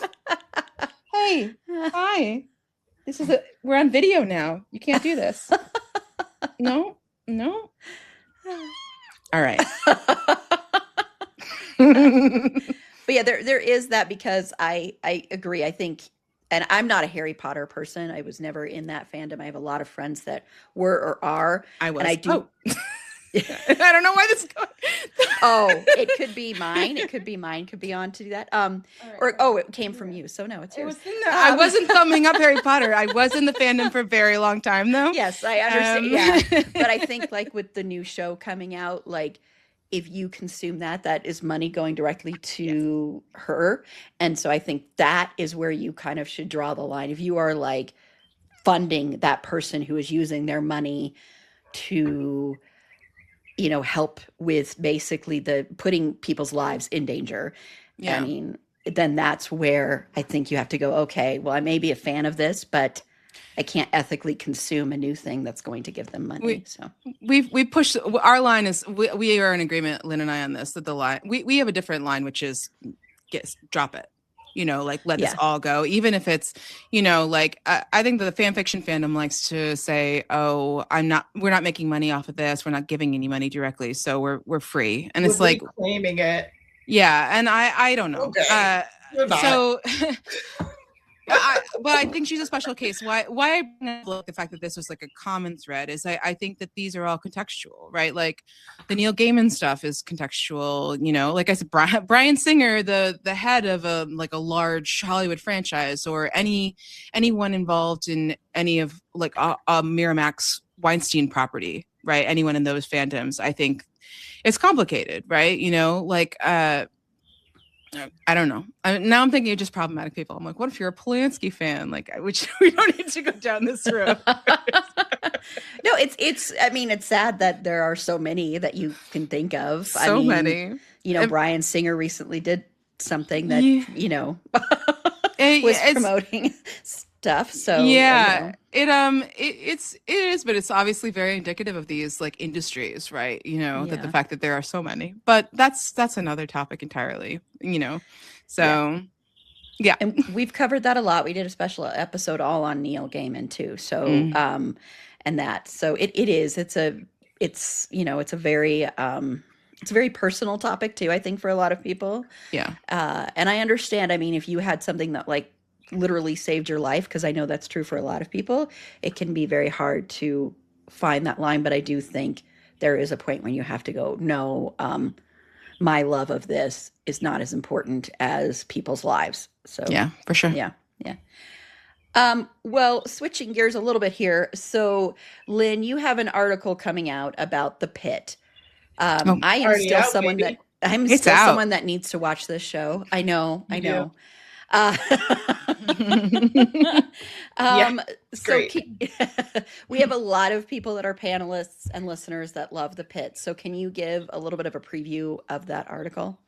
Speaker 2: Hey, hi. We're on video now. You can't do this. No. All right.
Speaker 1: But yeah, there is that, because I agree. I think, and I'm not a Harry Potter person. I was never in that fandom. I have a lot of friends that were or are.
Speaker 2: I was.
Speaker 1: And I do.
Speaker 2: Oh. I don't know why this is going.
Speaker 1: Oh, it could be mine. It could be mine. Could be on to do that. It came from you. So no, it's yours.
Speaker 2: I wasn't thumbing up Harry Potter. I was in the fandom for a very long time, though.
Speaker 1: Yes, I understand. Yeah, but I think like with the new show coming out, like if you consume that is money going directly to her, and so I think that is where you kind of should draw the line. If you are like funding that person who is using their money to help with basically the putting people's lives in danger. Yeah. I mean, then that's where I think you have to go, okay, well, I may be a fan of this, but I can't ethically consume a new thing that's going to give them money.
Speaker 2: We pushed our line is we are in agreement, Lynn and I, on this, that the line we have a different line, which is drop it. Like let this all go, even if it's, like I think that the fan fiction fandom likes to say, oh, we're not making money off of this. We're not giving any money directly. So we're free. And it's like
Speaker 3: claiming it.
Speaker 2: Yeah. And I don't know.
Speaker 3: Okay.
Speaker 2: So but I think she's a special case. Why I bring up the fact that this was like a common thread is I think that these are all contextual, right? Like the Neil Gaiman stuff is contextual, like I said, Bryan Singer, the head of a large Hollywood franchise, or anyone involved in any of like a Miramax Weinstein property, right? Anyone in those fandoms, I think it's complicated, right? I don't know. Now I'm thinking of just problematic people. I'm like, what if you're a Polanski fan? Like, which we don't need to go down this road.
Speaker 1: No, it's. I mean, it's sad that there are so many that you can think of.
Speaker 2: So many.
Speaker 1: Bryan Singer recently did something that was promoting stuff. So
Speaker 2: yeah, it is, but it's obviously very indicative of these like industries, right? That the fact that there are so many, but that's another topic entirely, so yeah.
Speaker 1: And we've covered that a lot. We did a special episode all on Neil Gaiman too. So and that, so it's a very personal topic too, I think, for a lot of people.
Speaker 2: Yeah.
Speaker 1: And I understand. I mean, if you had something that like literally saved your life, because I know that's true for a lot of people, it can be very hard to find that line. But I do think there is a point when you have to go, no, my love of this is not as important as people's lives. So
Speaker 2: Yeah, for sure.
Speaker 1: yeah, yeah. Well, switching gears a little bit here. So, Lynn, you have an article coming out about the pit.
Speaker 2: Oh,
Speaker 1: I am
Speaker 3: Already
Speaker 1: still
Speaker 3: out,
Speaker 1: someone
Speaker 3: baby.
Speaker 1: that I'm
Speaker 2: It's
Speaker 1: still
Speaker 2: out.
Speaker 1: someone that needs to watch this show. I know,
Speaker 3: You
Speaker 1: I
Speaker 3: do.
Speaker 1: know.
Speaker 3: Yeah,
Speaker 1: So
Speaker 3: great.
Speaker 1: we have a lot of people that are panelists and listeners that love the pit. So can you give a little bit of a preview of that article?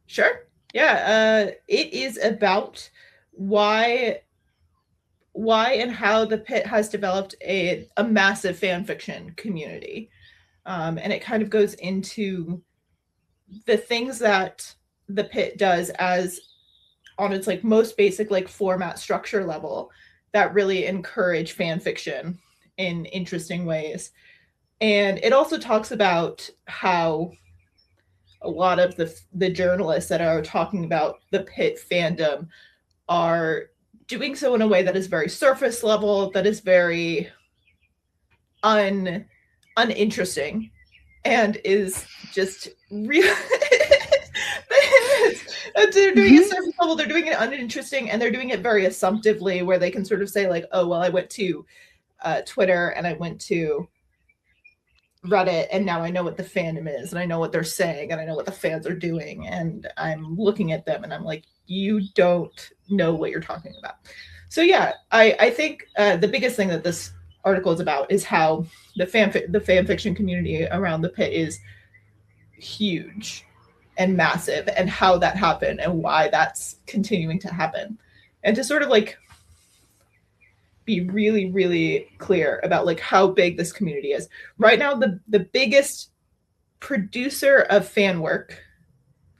Speaker 3: Sure. Yeah. It is about why and how the pit has developed a massive fan fiction community. And it kind of goes into the things that the pit does as on its like most basic like format structure level that really encourage fan fiction in interesting ways. And it also talks about how a lot of the journalists that are talking about the pit fandom are doing so in a way that is very surface level, that is very uninteresting, and is just real. They're doing it surface level, they're doing it uninteresting, and they're doing it very assumptively, where they can sort of say like, oh, well, I went to Twitter and I went to Reddit, and now I know what the fandom is, and I know what they're saying, and I know what the fans are doing, and I'm looking at them and I'm like, you don't know what you're talking about. So yeah, I think the biggest thing that this article is about is how the fan fiction community around the pit is huge and massive, and how that happened and why that's continuing to happen, and to sort of like be really, really clear about like how big this community is. Right now, the biggest producer of fan work,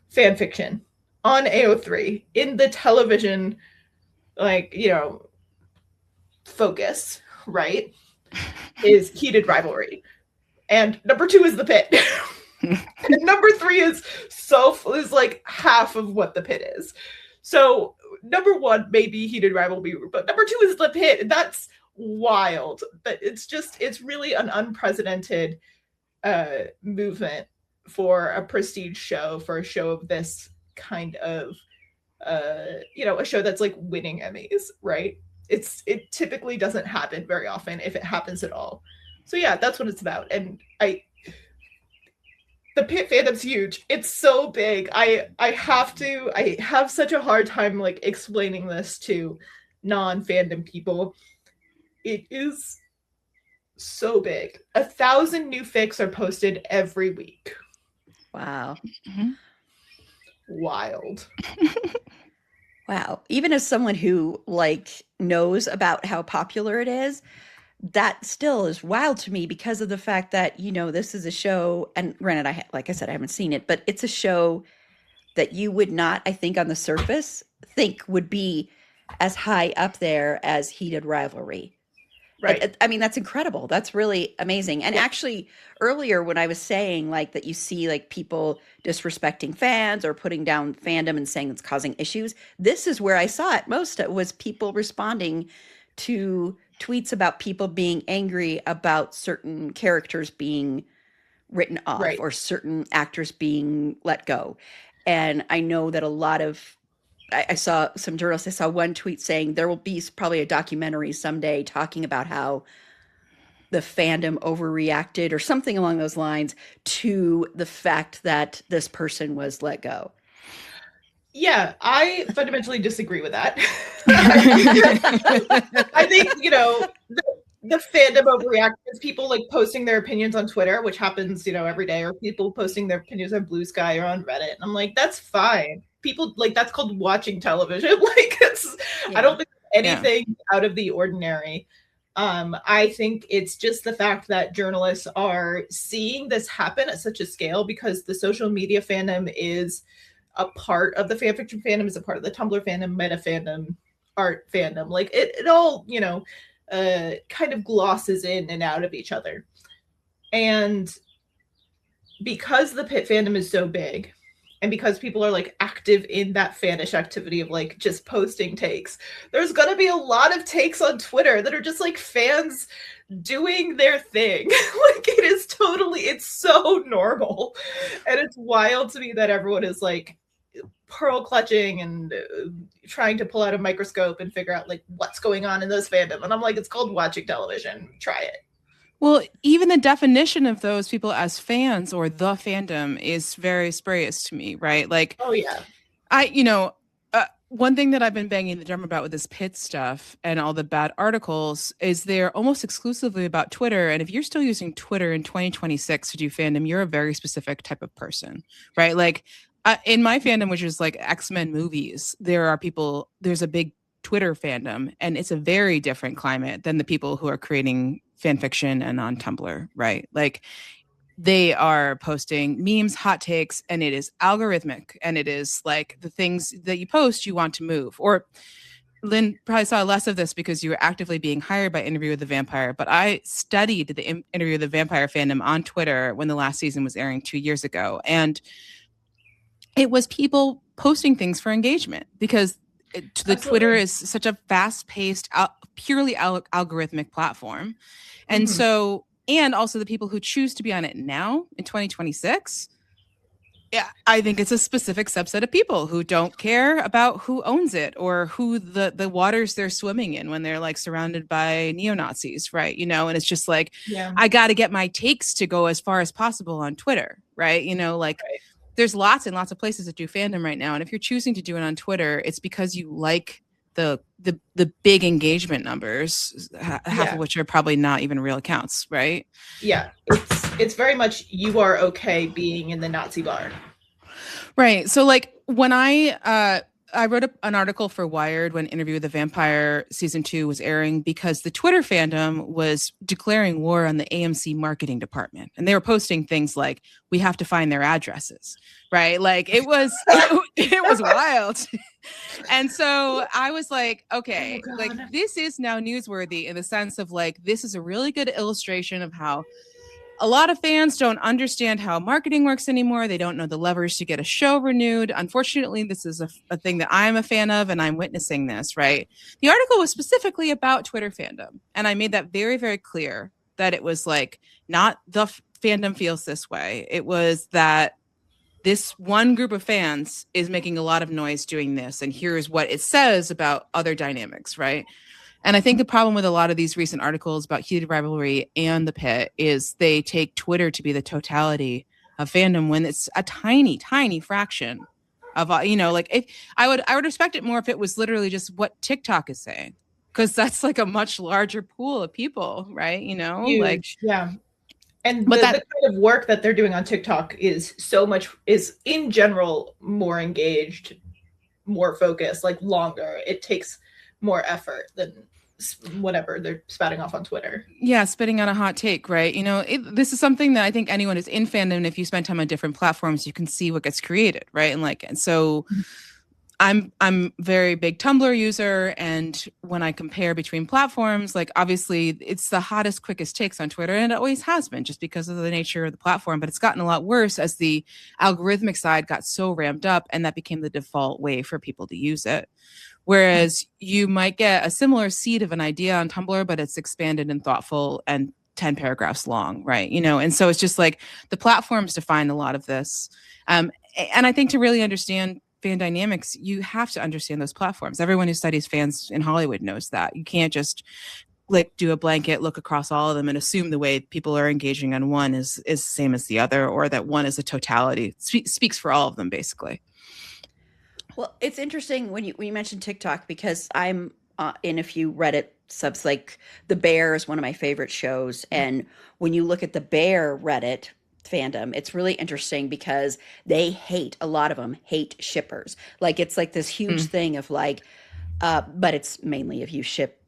Speaker 3: fan fiction on AO3 in the television, like, you know, focus, right, is Heated Rivalry. And number 2 is the pit. And number 3 is like half of what the pit is. So number 1 may be Heated Rivalry, but number 2 is the pit. That's wild. But it's really an unprecedented movement for a prestige show, for a show of this kind of a show that's like winning Emmys, right? It typically doesn't happen very often, if it happens at all. So yeah, that's what it's about. And the pit fandom's huge. It's so big. I have such a hard time like explaining this to non-fandom people. It is so big. 1,000 new fics are posted every week.
Speaker 1: Wow.
Speaker 2: Mm-hmm.
Speaker 3: Wild.
Speaker 1: Wow. Even as someone who like knows about how popular it is, that still is wild to me, because of the fact that, you know, this is a show, and granted, like I said, I haven't seen it, but it's a show that you would not, I think, on the surface think would be as high up there as Heated Rivalry.
Speaker 3: Right.
Speaker 1: I mean, that's incredible. That's really amazing. And actually, earlier when I was saying like that, you see like people disrespecting fans or putting down fandom and saying it's causing issues, this is where I saw it most. It was people responding to tweets about people being angry about certain characters being written off,
Speaker 3: Right.
Speaker 1: or certain actors being let go. And I know that a lot of, I saw some journalists, I saw one tweet saying there will be probably a documentary someday talking about how the fandom overreacted or something along those lines to the fact that this person was let go.
Speaker 3: Yeah, I fundamentally disagree with that. I think, you know, the fandom overreacts, people like posting their opinions on Twitter, which happens, you know, every day, or people posting their opinions on Blue Sky or on Reddit. And I'm like, that's fine. People like, that's called watching television. Like, I don't think anything out of the ordinary. I think it's just the fact that journalists are seeing this happen at such a scale, because the social media fandom is a part of the fanfiction fandom, is a part of the Tumblr fandom, meta fandom, art fandom. Like it all, you know, kind of glosses in and out of each other. And because the pit fandom is so big, and because people are like active in that fanish activity of like just posting takes, there's gonna be a lot of takes on Twitter that are just like fans doing their thing. Like it's so normal, and it's wild to me that everyone is like pearl clutching and trying to pull out a microscope and figure out like what's going on in this fandom. And I'm like, it's called watching television. Try it.
Speaker 2: Well, even the definition of those people as fans or the fandom is very spurious to me, right? Like,
Speaker 3: oh yeah,
Speaker 2: one thing that I've been banging the drum about with this pit stuff and all the bad articles is they're almost exclusively about Twitter. And if you're still using Twitter in 2026 to do fandom, you're a very specific type of person, right? Like in my fandom, which is like X-Men movies, there's a big Twitter fandom, and it's a very different climate than the people who are creating fan fiction and on Tumblr, right? Like they are posting memes, hot takes, and it is algorithmic, and it is like the things that you post you want to move. Or Lynn probably saw less of this because you were actively being hired by Interview with the Vampire, but I studied the Interview with the Vampire fandom on Twitter when the last season was airing 2 years ago, and it was people posting things for engagement because Twitter is such a fast-paced, purely algorithmic platform. And so, and also the people who choose to be on it now in 2026, yeah, I think it's a specific subset of people who don't care about who owns it or who the waters they're swimming in when they're like surrounded by neo-Nazis, right? You know, and it's just like, I got to get my takes to go as far as possible on Twitter, right? You know, like there's lots and lots of places that do fandom right now. And if you're choosing to do it on Twitter, it's because you like the big engagement numbers, half of which are probably not even real accounts, right?
Speaker 3: Yeah, it's very much you are okay being in the Nazi bar.
Speaker 2: Right. So like when I wrote an article for Wired when Interview with the Vampire season 2 was airing because the Twitter fandom was declaring war on the AMC marketing department. And they were posting things like, we have to find their addresses, right? Like it was wild. And so I was like, okay, like this is now newsworthy in the sense of like, this is a really good illustration of how a lot of fans don't understand how marketing works anymore. They don't know the levers to get a show renewed. Unfortunately, this is a thing that I'm a fan of, and I'm witnessing this, right? The article was specifically about Twitter fandom, and I made that very, very clear that it was like not the fandom feels this way. It was that this one group of fans is making a lot of noise doing this, and here's what it says about other dynamics, right? And I think the problem with a lot of these recent articles about heated rivalry and the pit is they take Twitter to be the totality of fandom when it's a tiny, tiny fraction of, like if I would respect it more if it was literally just what TikTok is saying, because that's like a much larger pool of people, right? You know,
Speaker 3: huge.
Speaker 2: Like,
Speaker 3: yeah. And the kind of work that they're doing on TikTok is in general more engaged, more focused, like longer. It takes more effort than whatever they're spouting off on Twitter.
Speaker 2: Yeah, spitting out a hot take, right? You know, this is something that I think anyone who's in fandom, and if you spend time on different platforms, you can see what gets created, right? And so I'm very big Tumblr user, and when I compare between platforms, like obviously it's the hottest, quickest takes on Twitter, and it always has been just because of the nature of the platform, but it's gotten a lot worse as the algorithmic side got so ramped up, and that became the default way for people to use it. Whereas you might get a similar seed of an idea on Tumblr, but it's expanded and thoughtful and 10 paragraphs long, right? You know, and so it's just like the platforms define a lot of this. And I think to really understand fan dynamics, you have to understand those platforms. Everyone who studies fans in Hollywood knows that. You can't just like do a blanket look across all of them and assume the way people are engaging on one is the same as the other, or that one is a totality. Speaks for all of them, basically.
Speaker 1: Well, it's interesting when you mentioned TikTok because I'm in a few Reddit subs. Like The Bear is one of my favorite shows, and when you look at the Bear Reddit fandom, it's really interesting because a lot of them hate shippers. Like it's like this huge thing of like, but it's mainly if you ship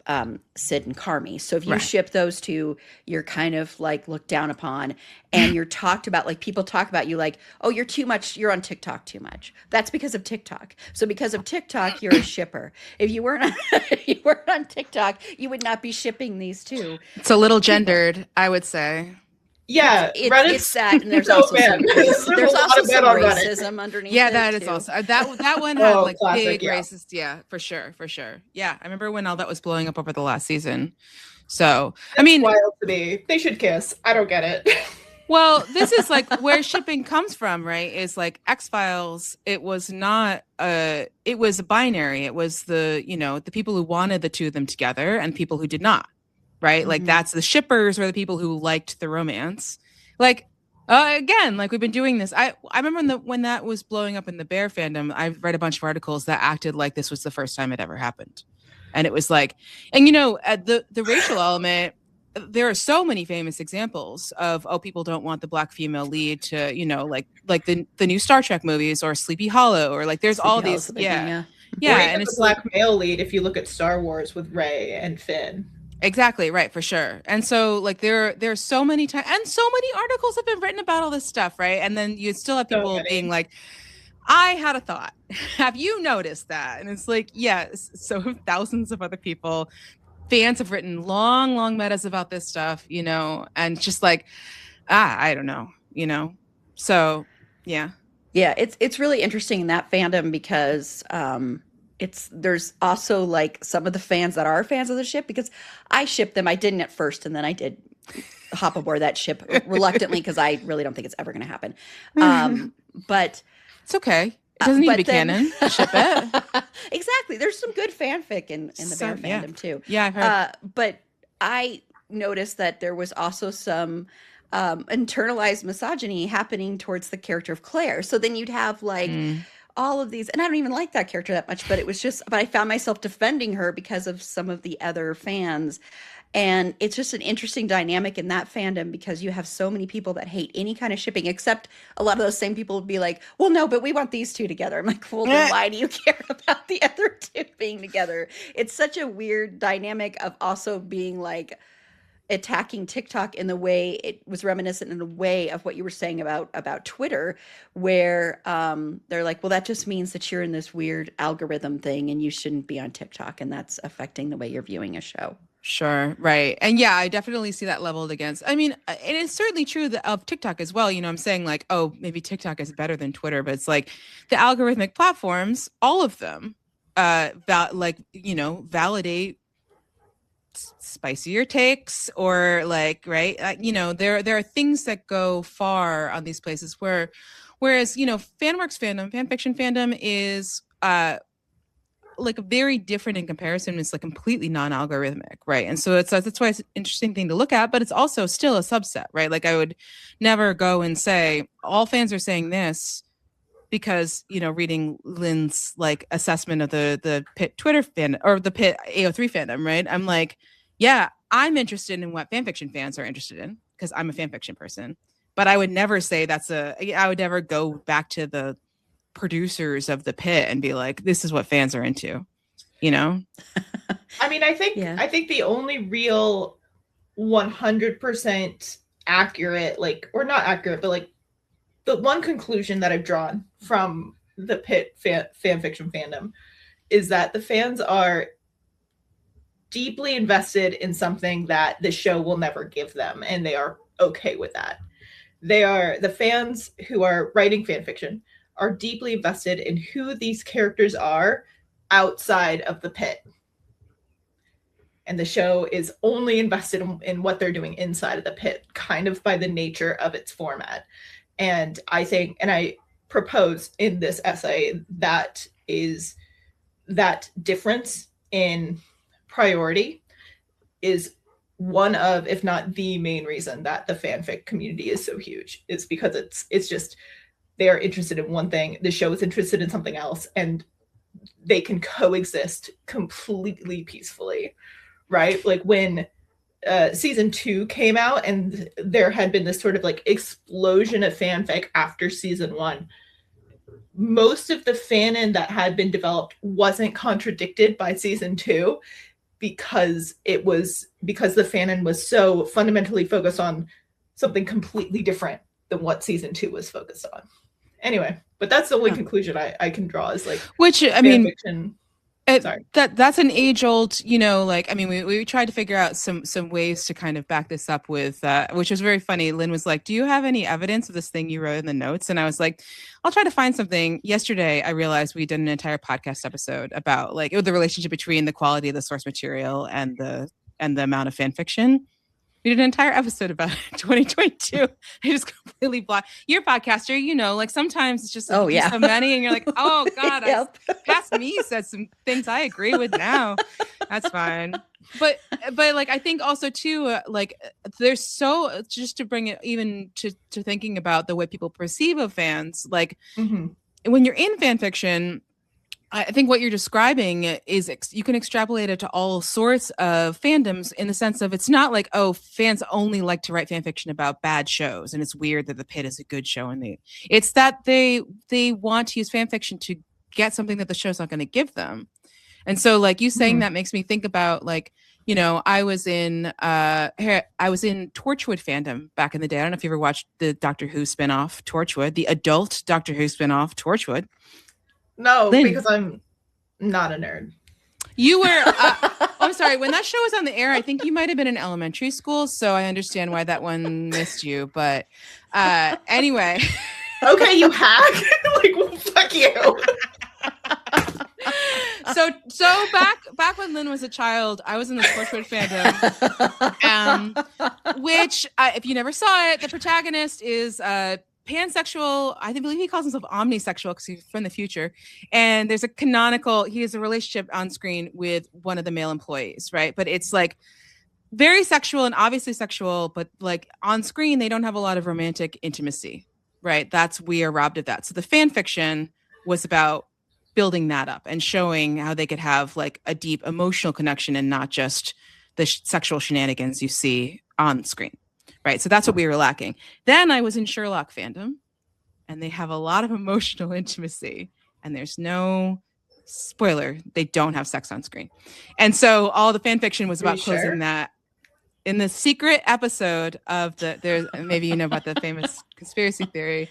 Speaker 1: Sid and Carmi. So if you ship those two, you're kind of like looked down upon, and you're talked about, like people talk about you like, oh, you're too much, you're on TikTok too much. That's because of TikTok. So because of TikTok, you're a shipper. If you weren't on TikTok, you would not be shipping these two.
Speaker 2: It's a little gendered, I would say.
Speaker 3: Yeah,
Speaker 1: it's that, and there's
Speaker 3: so
Speaker 1: also
Speaker 3: bad.
Speaker 1: there's
Speaker 3: a lot
Speaker 1: also
Speaker 3: of bad
Speaker 1: some
Speaker 3: on Reddit.
Speaker 1: racism underneath.
Speaker 2: Yeah,
Speaker 1: it
Speaker 2: that is
Speaker 1: too.
Speaker 2: also that one had like
Speaker 3: classic,
Speaker 2: big racist. Yeah, for sure. Yeah, I remember when all that was blowing up over the last season. So I mean,
Speaker 3: wild to me. They should kiss. I don't get it.
Speaker 2: well, this is like where shipping comes from, right? Is like X-Files. It was not it was binary. It was the, the people who wanted the two of them together and people who did not, right? Like that's the shippers were the people who liked the romance. Like again, like we've been doing this. I remember when that was blowing up in the Bear fandom, I read a bunch of articles that acted like this was the first time it ever happened. And it was like, and the racial element, there are so many famous examples of people don't want the black female lead to like the new Star Trek movies or Sleepy Hollow or like there's all these
Speaker 3: and it's a black male lead if you look at Star Wars with Rey and Finn.
Speaker 2: Exactly, right, for sure. And so like there's so many times and so many articles have been written about all this stuff, right? And then you still have people being like, I had a thought. Have you noticed that? And it's like, yes. So have thousands of other people. Fans have written long metas about this stuff, and just like, I don't know, So yeah.
Speaker 1: Yeah, it's really interesting in that fandom because there's also like some of the fans that are fans of the ship, because I shipped them. I didn't at first, and then I did hop aboard that ship reluctantly because I really don't think it's ever going to happen. But
Speaker 2: it's okay. It doesn't need to be canon. Ship it.
Speaker 1: Exactly. There's some good fanfic in the Bear fandom too.
Speaker 2: Yeah, I've heard.
Speaker 1: But I noticed that there was also some internalized misogyny happening towards the character of Claire. So then you'd have like all of these, and I don't even like that character that much, but I found myself defending her because of some of the other fans. And it's just an interesting dynamic in that fandom because you have so many people that hate any kind of shipping, except a lot of those same people would be like, well, no, but we want these two together. I'm like, well, then why do you care about the other two being together? It's such a weird dynamic of also being like attacking TikTok in the way it was reminiscent in a way of what you were saying about Twitter, where they're like, well, that just means that you're in this weird algorithm thing and you shouldn't be on TikTok, and that's affecting the way you're viewing a show.
Speaker 2: Sure. Right. And yeah, I definitely see that leveled against. I mean, and it's certainly true of TikTok as well. I'm saying like, oh, maybe TikTok is better than Twitter, but it's like the algorithmic platforms, all of them, validate spicier takes or like, right. There are things that go far on these places whereas, fan fiction fandom is, like very different in comparison. It's like completely non-algorithmic, right? And so that's why it's an interesting thing to look at, but it's also still a subset, right? Like I would never go and say all fans are saying this because reading Lynn's like assessment of the Pit Twitter fan or the Pit AO3 fandom, right? I'm like, yeah, I'm interested in what fanfiction fans are interested in because I'm a fanfiction person, but I would never say I would never go back to the producers of the Pit and be like, this is what fans are into,
Speaker 3: I mean, I think the only real 100% accurate, like, or not accurate, but like the one conclusion that I've drawn from the Pit fanfiction fandom is that the fans are deeply invested in something that the show will never give them, and they are okay with that. The fans who are writing fanfiction are deeply invested in who these characters are outside of the Pit. And the show is only invested in what they're doing inside of the Pit, kind of by the nature of its format. And I think, and I propose in this essay, that difference in priority is one of, if not the main reason that the fanfic community is so huge, is because it's just, they are interested in one thing, the show is interested in something else, and they can coexist completely peacefully, right? Like when season 2 came out and there had been this sort of like explosion of fanfic after season 1, most of the fanon that had been developed wasn't contradicted by season 2 because the fanon was so fundamentally focused on something completely different than what season 2 was focused on. Anyway, but that's the only conclusion I can draw is like,
Speaker 2: which I mean,
Speaker 3: fiction. Sorry.
Speaker 2: That's an age old, like, I mean, we tried to figure out some ways to kind of back this up with, which was very funny. Lynn was like, do you have any evidence of this thing you wrote in the notes? And I was like, I'll try to find something. Yesterday, I realized we did an entire podcast episode about like the relationship between the quality of the source material and the amount of fan fiction. We did an entire episode about 2022. I just completely blocked. You're a podcaster, like sometimes it's just so many, and you're like, oh God,
Speaker 1: Yep.
Speaker 2: past me said some things I agree with now. That's fine. But like I think also too, like there's so, just to bring it even to thinking about the way people perceive of fans, like when you're in fan fiction, I think what you're describing is you can extrapolate it to all sorts of fandoms in the sense of it's not like, oh, fans only like to write fan fiction about bad shows and it's weird that The Pit is a good show, and it's that they want to use fan fiction to get something that the show's not going to give them. And so like you saying that makes me think about like, I was in Torchwood fandom back in the day. I don't know if you ever watched the Doctor Who spinoff Torchwood, the adult Doctor Who spinoff Torchwood.
Speaker 3: No,
Speaker 2: Lynn.
Speaker 3: Because I'm not a nerd.
Speaker 2: You were, I'm sorry, when that show was on the air, I think you might have been in elementary school, so I understand why that one missed you. But anyway.
Speaker 3: Okay, you hack. Like, well, fuck you.
Speaker 2: So back when Lynn was a child, I was in the Torchwood fandom, which, if you never saw it, the protagonist is pansexual. I believe he calls himself omnisexual because he's from the future. And there's he has a relationship on screen with one of the male employees, right? But it's like very sexual and obviously sexual, but like on screen, they don't have a lot of romantic intimacy, right? We are robbed of that. So the fan fiction was about building that up and showing how they could have like a deep emotional connection and not just the sexual shenanigans you see on screen. Right. So that's what we were lacking. Then I was in Sherlock fandom, and they have a lot of emotional intimacy, and there's no spoiler. They don't have sex on screen. And so all the fan fiction was about closing that in the secret episode of maybe you know about the famous conspiracy theory.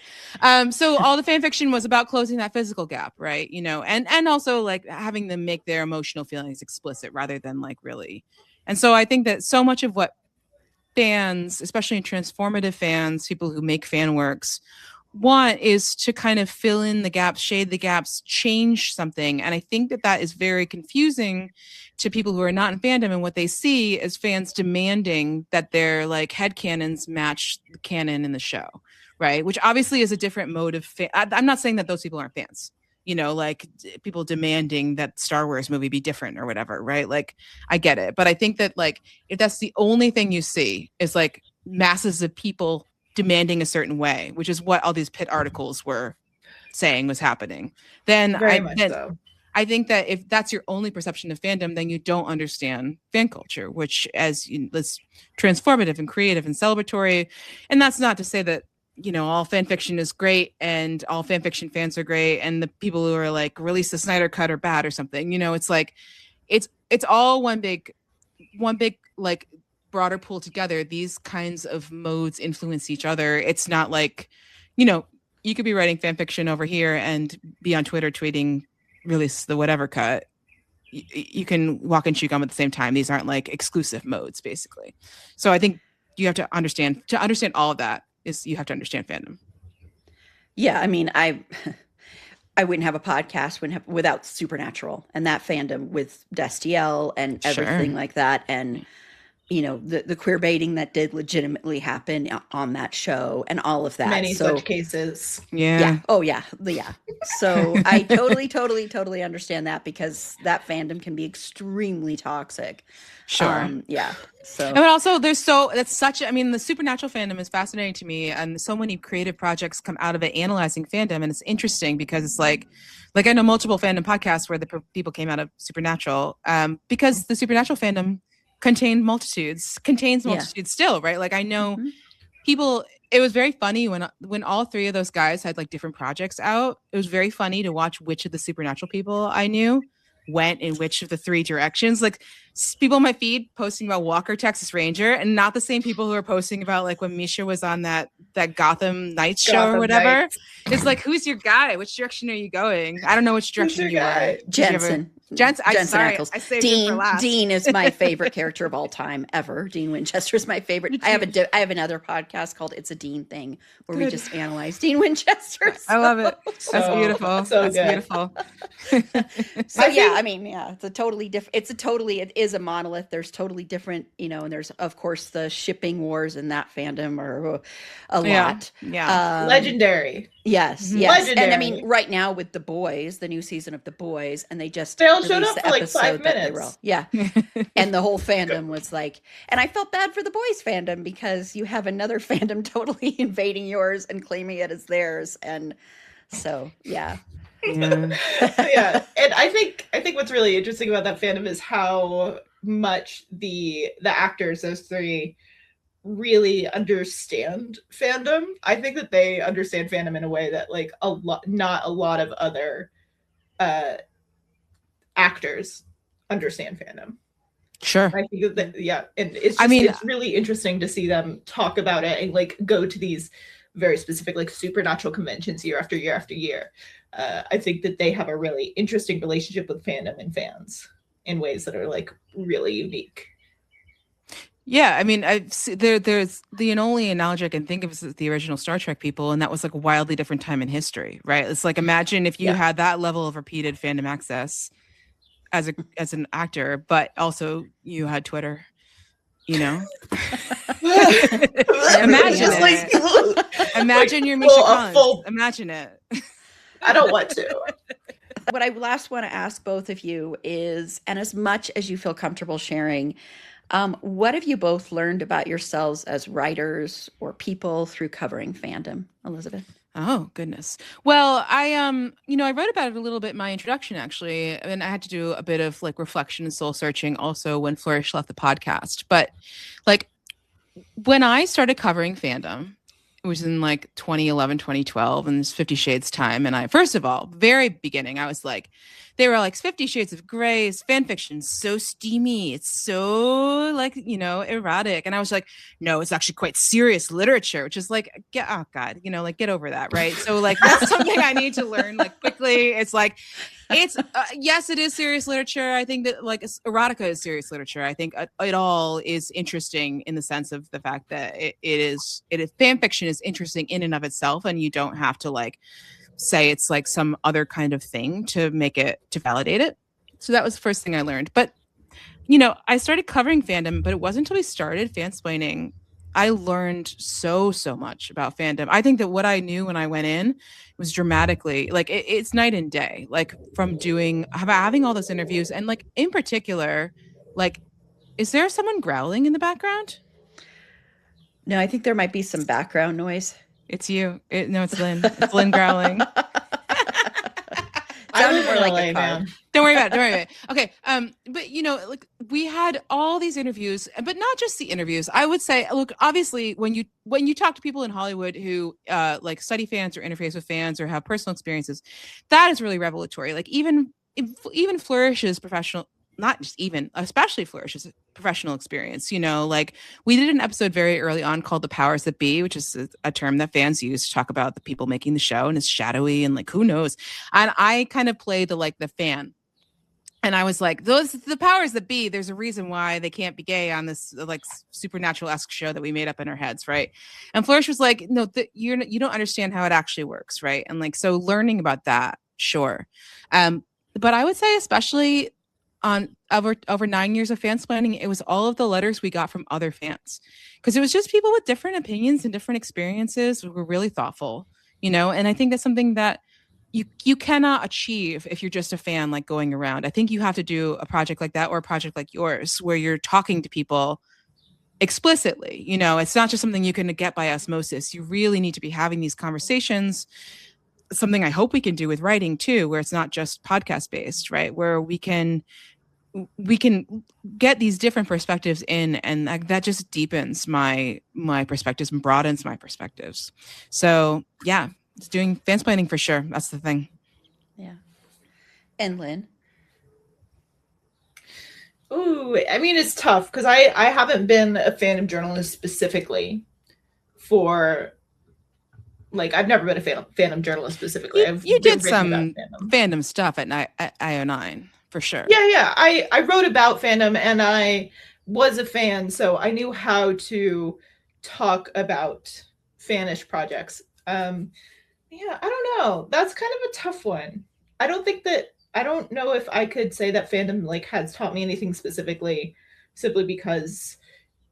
Speaker 2: So all the fan fiction was about closing that physical gap. Right. And also like having them make their emotional feelings explicit rather than like really. And so I think that so much of what fans, especially transformative fans, people who make fan works, want is to kind of fill in the gaps, shade the gaps, change something. And I think that is very confusing to people who are not in fandom, and what they see is fans demanding that their like headcanons match the canon in the show, right? Which obviously is a different mode of fan. I'm not saying that those people aren't fans. Like people demanding that Star Wars movie be different or whatever, right? Like I get it. But I think that like, if that's the only thing you see is like masses of people demanding a certain way, which is what all these Pit articles were saying was happening, then I think that if that's your only perception of fandom, then you don't understand fan culture, which is transformative and creative and celebratory. And that's not to say that, all fan fiction is great and all fan fiction fans are great and the people who are like release the Snyder cut are bad or something. It's like it's all one big like broader pool together. These kinds of modes influence each other. It's not like, you could be writing fan fiction over here and be on Twitter tweeting release the whatever cut. You can walk and chew gum at the same time. These aren't like exclusive modes, basically. So I think you have to understand all of that. You have to understand fandom.
Speaker 1: Yeah, I mean, I wouldn't have a podcast without Supernatural and that fandom with Destiel and everything like that, and the queer baiting that did legitimately happen on that show and all of that.
Speaker 3: Many such cases.
Speaker 1: Yeah. Oh yeah. So I totally understand that, because that fandom can be extremely toxic.
Speaker 2: Sure.
Speaker 1: Yeah. So,
Speaker 2: but also the Supernatural fandom is fascinating to me, and so many creative projects come out of it analyzing fandom, and it's interesting because it's like I know multiple fandom podcasts where the people came out of Supernatural, because the Supernatural fandom contains multitudes still, right? Like I know people. It was very funny when all three of those guys had like different projects out. It was very funny to watch which of the Supernatural people I knew went in which of the three directions. Like people on my feed posting about Walker, Texas Ranger, and not the same people who are posting about like when Misha was on that Gotham Nights show or whatever. Nights. It's like, who's your guy? Which direction are you going? I don't know which direction you are.
Speaker 1: Jensen.
Speaker 2: Jensen
Speaker 1: Ackles.
Speaker 2: I saved
Speaker 1: Dean,
Speaker 2: it for last.
Speaker 1: Dean is my favorite character of all time ever. Dean Winchester is my favorite. I have another podcast called It's a Dean Thing where we just analyze Dean Winchester. So.
Speaker 2: I love it. That's beautiful.
Speaker 3: So
Speaker 2: That's beautiful.
Speaker 1: It is a monolith. There's totally different, and there's of course the shipping wars in that fandom are a lot.
Speaker 2: Yeah.
Speaker 3: Legendary.
Speaker 1: Yes.
Speaker 3: Legendary.
Speaker 1: And I mean, right now with The Boys, the new season of The Boys, and they all
Speaker 3: showed up for like 5 minutes.
Speaker 1: And the whole fandom was like, and I felt bad for The Boys fandom because you have another fandom totally invading yours and claiming it as theirs. And so, yeah.
Speaker 3: And I think what's really interesting about that fandom is how much the actors, those three, really understand fandom. I think that they understand fandom in a way that like not a lot of other actors understand fandom.
Speaker 2: Sure.
Speaker 3: I think that and it's really interesting to see them talk about it and like go to these very specific like supernatural conventions year after year after year. I think that they have a really interesting relationship with fandom and fans in ways that are like really unique.
Speaker 2: Yeah, I mean, there's the only analogy I can think of is the original Star Trek people, and that was like a wildly different time in history, right? It's like imagine if you had that level of repeated fandom access as an actor, but also you had Twitter, Imagine it. Imagine you're Misha Collins. Imagine it.
Speaker 3: I don't want to.
Speaker 1: What I last want to ask both of you is, and as much as you feel comfortable sharing, what have you both learned about yourselves as writers or people through covering fandom? Elizabeth?
Speaker 2: Oh, goodness. Well, I wrote about it a little bit in my introduction, actually, and I had to do a bit of like reflection and soul searching also when Flourish left the podcast. But like when I started covering fandom, it was in like 2011, 2012, and it's 50 Shades time. And I, first of all, very beginning, I was like, they were like 50 Shades of Grey is fan fiction, so steamy. It's so like, erotic. And I was like, no, it's actually quite serious literature, which is like, get over that. Right. So like, that's something I need to learn like quickly. It's like, yes, it is serious literature. I think that like erotica is serious literature. I think it all is interesting in the sense of the fact that it is fan fiction is interesting in and of itself. And you don't have to like say it's like some other kind of thing to validate it. So that was the first thing I learned. But, I started covering fandom, but it wasn't until we started Fansplaining, I learned so much about fandom. I think that what I knew when I went in was dramatically, like it's night and day, like from having all those interviews. And like, in particular, like, is there someone growling in the background?
Speaker 1: No, I think there might be some background noise.
Speaker 2: It's you. No, it's Lynn. It's Lynn growling.
Speaker 1: Sounded more like a car.
Speaker 2: Don't worry about it. Okay. But like we had all these interviews, but not just the interviews. I would say, look, obviously when you talk to people in Hollywood who like study fans or interface with fans or have personal experiences, that is really revelatory. Like even Flourish's professional, not just even, especially Flourish's professional experience, like we did an episode very early on called The Powers That Be, which is a term that fans use to talk about the people making the show, and it's shadowy and like, who knows? And I kind of play the fan. And I was like, the powers that be, there's a reason why they can't be gay on this like supernatural-esque show that we made up in our heads, right? And Flourish was like, no, you don't understand how it actually works, right? And like, so learning about that, sure. But I would say especially on over 9 years of Fansplaining, it was all of the letters we got from other fans, because it was just people with different opinions and different experiences who were really thoughtful, and I think that's something that you cannot achieve if you're just a fan like going around. I think you have to do a project like that or a project like yours where you're talking to people explicitly. It's not just something you can get by osmosis. You really need to be having these conversations. Something I hope we can do with writing too, where it's not just podcast based, right? Where we can get these different perspectives in, and that just deepens my perspectives and broadens my perspectives. So yeah, it's doing Fansplaining for sure. That's the thing.
Speaker 1: Yeah. And Lynn?
Speaker 3: Ooh, I mean, it's tough because I haven't been a fandom journalist specifically for, like, I've never been a fandom journalist specifically. I've
Speaker 2: You
Speaker 3: been
Speaker 2: did
Speaker 3: written about
Speaker 2: some
Speaker 3: fandom.
Speaker 2: fandom stuff at IO9 for sure.
Speaker 3: Yeah. I wrote about fandom and I was a fan, so I knew how to talk about fanish projects. Yeah, I don't know. That's kind of a tough one. I don't know if I could say that fandom like has taught me anything specifically, simply because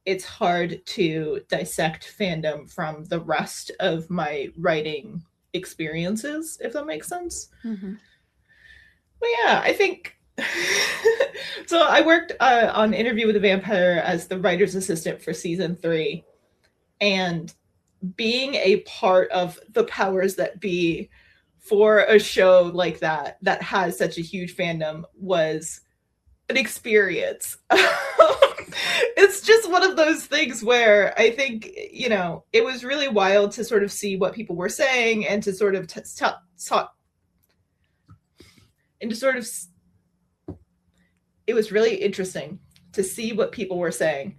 Speaker 3: it's hard to dissect fandom from the rest of my writing experiences, if that makes sense.
Speaker 1: Mm-hmm.
Speaker 3: But yeah, I think so. I worked on Interview with a Vampire as the writer's assistant for season 3, and being a part of the powers that be for a show like that has such a huge fandom was an experience. It's just one of those things where I think, you know, it was really wild to sort of see what people were saying and to sort of it was really interesting to see what people were saying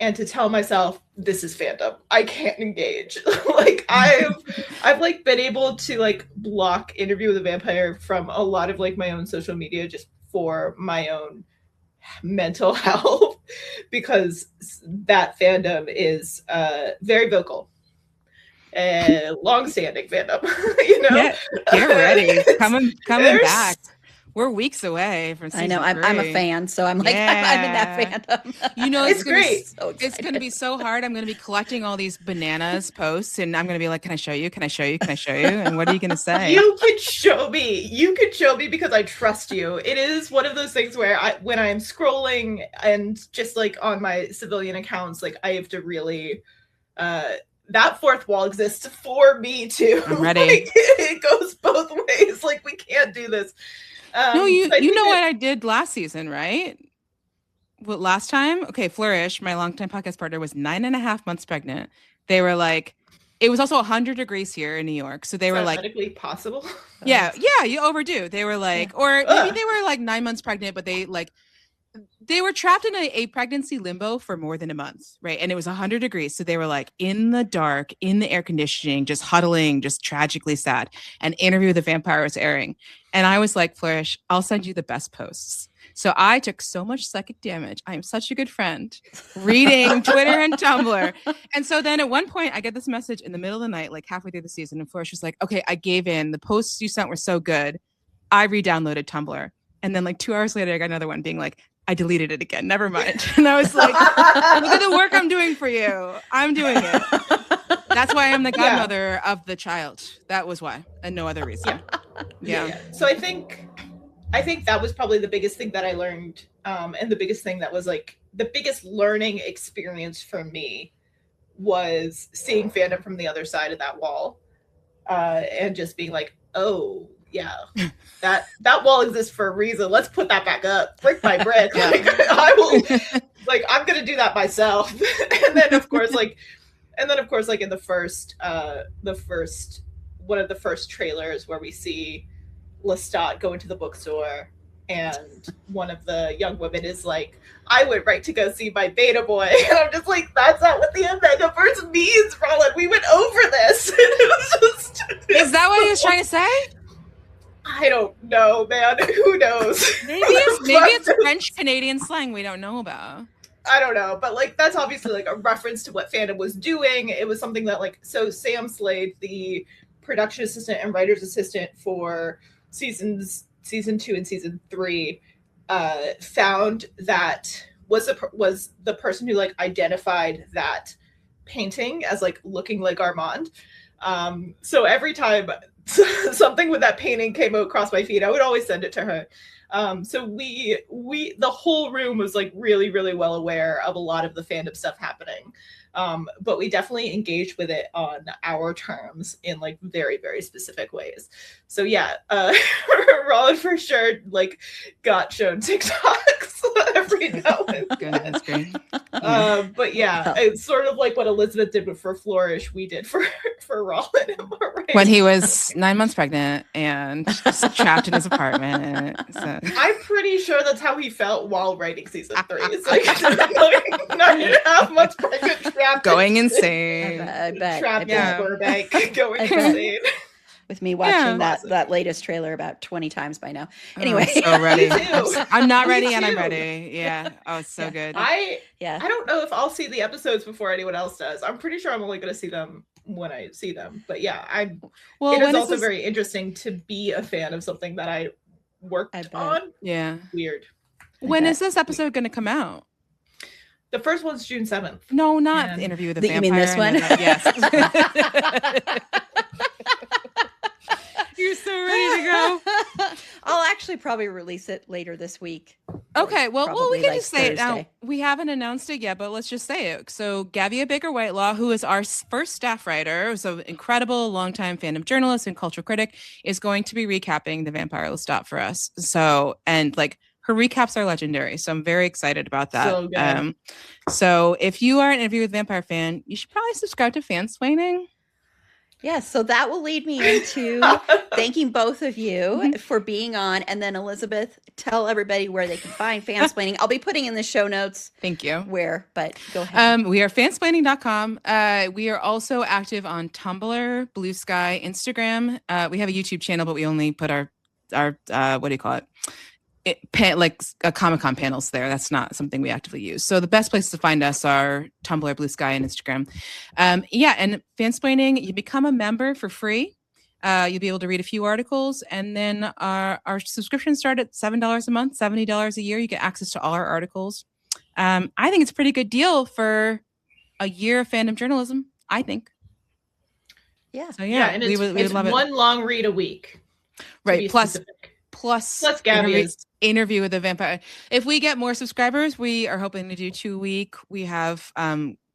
Speaker 3: and to tell myself, this is fandom, I can't engage. Like I've like been able to like block Interview with a Vampire from a lot of like my own social media just for my own mental health, because that fandom is very vocal and long-standing fandom. You know,
Speaker 2: get ready, coming back. We're weeks away from season 3.
Speaker 1: I know. I'm a fan, so I'm like, I'm in that fandom.
Speaker 2: You know,
Speaker 3: it's great.
Speaker 2: It's going to be so hard. I'm going to be collecting all these bananas posts, and I'm going to be like, "Can I show you? Can I show you? Can I show you?" And what are you going to say?
Speaker 3: You can show me. You can show me because I trust you. It is one of those things where when I'm scrolling and just like on my civilian accounts, like I have to really. That fourth wall exists for me too.
Speaker 2: I'm ready.
Speaker 3: Like, it goes both ways. Like we can't do this.
Speaker 2: No, you know what I did last season, right? What last time? Okay, Flourish, my longtime podcast partner, was 9.5 months pregnant. They were like, it was also 100 degrees here in New York, so they were like,
Speaker 3: theoretically possible.
Speaker 2: Yeah, you overdo. They were like, or maybe they were like 9 months pregnant, but they were trapped in a pregnancy limbo for more than a month, right? And it was 100 degrees. So they were like in the dark, in the air conditioning, just huddling, just tragically sad. And Interview with the Vampire was airing. And I was like, Flourish, I'll send you the best posts. So I took so much psychic damage. I am such a good friend reading Twitter and Tumblr. And so then at one point I get this message in the middle of the night, like halfway through the season. And Flourish was like, okay, I gave in. The posts you sent were so good. I re-downloaded Tumblr. And then like 2 hours later, I got another one being like, I deleted it again. Never mind. And I was like, look at the work I'm doing for you. I'm doing it. That's why I'm the godmother of the child. That was why, and no other reason. Yeah.
Speaker 3: So I think that was probably the biggest thing that I learned, and the biggest thing that was like the biggest learning experience for me was seeing fandom from the other side of that wall, and just being like, oh yeah, that wall exists for a reason. Let's put that back up, brick by brick. Like I will, like I'm gonna do that myself. And then of course like in the first one of the first trailers where we see Lestat go into the bookstore and one of the young women is like, I would like to go see my beta boy. And I'm just like, that's not what the Omegaverse means, Roland. We went over this.
Speaker 2: Is that what he was trying to say?
Speaker 3: I don't know, man. Who knows?
Speaker 2: Maybe it's French Canadian slang we don't know about.
Speaker 3: I don't know, but like that's obviously like a reference to what fandom was doing. It was something that like, so Sam Slade, the production assistant and writer's assistant for season 2 and season 3, found that was the person who like identified that painting as like looking like Armand. So every time something with that painting came across my feed, I would always send it to her. So we the whole room was like really, really well aware of a lot of the fandom stuff happening. But we definitely engaged with it on our terms in like very, very specific ways. So yeah, Rollin for sure like got shown TikToks every now and
Speaker 2: Goodness
Speaker 3: then.
Speaker 2: gracious.
Speaker 3: But yeah, it's sort of like what Elizabeth did for Flourish, we did for Rollin. Right?
Speaker 2: When he was 9 months pregnant and just trapped in his apartment. So.
Speaker 3: I'm pretty sure that's how he felt while writing season 3. It's like 9.5 months pregnant, trapped,
Speaker 2: going insane.
Speaker 1: I bet.
Speaker 3: Trapped in Burbank, going insane.
Speaker 1: With me watching that latest trailer about 20 times by now. Anyway,
Speaker 2: I'm so ready.
Speaker 3: Me too.
Speaker 2: I'm not ready
Speaker 3: Me
Speaker 2: and I'm
Speaker 3: too.
Speaker 2: ready. Yeah. Oh, it's so good.
Speaker 3: I don't know if I'll see the episodes before anyone else does. I'm pretty sure I'm only going to see them when I see them. But yeah, it is also very interesting to be a fan of something that I worked on.
Speaker 2: Yeah.
Speaker 3: Weird.
Speaker 2: When is this episode going to come out?
Speaker 3: The first one's June 7th.
Speaker 2: No, not the interview with the vampire.
Speaker 1: You mean this one?
Speaker 2: Yes. You're so ready to go.
Speaker 1: I'll actually probably release it later this week.
Speaker 2: Okay, well, we can just say
Speaker 1: Thursday.
Speaker 2: it now. We haven't announced it yet, but let's just say it. So, Gavia Baker-Whitelaw, who is our first staff writer, so incredible longtime fandom journalist and cultural critic, is going to be recapping The Vampire Lestat for us. So, and like her recaps are legendary, so I'm very excited about that.
Speaker 3: So good.
Speaker 2: So if you are an Interview with Vampire fan, you should probably subscribe to Fansplaining.
Speaker 1: Yes, so that will lead me into thanking both of you for being on. And then Elizabeth, tell everybody where they can find Fansplaining. I'll be putting in the show notes.
Speaker 2: Thank you.
Speaker 1: Where, but go ahead.
Speaker 2: We are fansplaining.com. We are also active on Tumblr, Blue Sky, Instagram. We have a YouTube channel, but we only put our what do you call it? Comic-Con panels there. That's not something we actively use. So the best places to find us are Tumblr, Blue Sky, and Instagram. And Fansplaining, you become a member for free. You'll be able to read a few articles, and then our subscriptions start at $7 a month, $70 a year. You get access to all our articles. I think it's a pretty good deal for a year of fandom journalism, I think.
Speaker 1: Yeah.
Speaker 2: So and
Speaker 3: it's,
Speaker 2: we would love it.
Speaker 3: One long read a week.
Speaker 2: Right. Plus
Speaker 3: Gabby's
Speaker 2: interview with the vampire. If we get more subscribers, we are hoping to do 2 a week. We have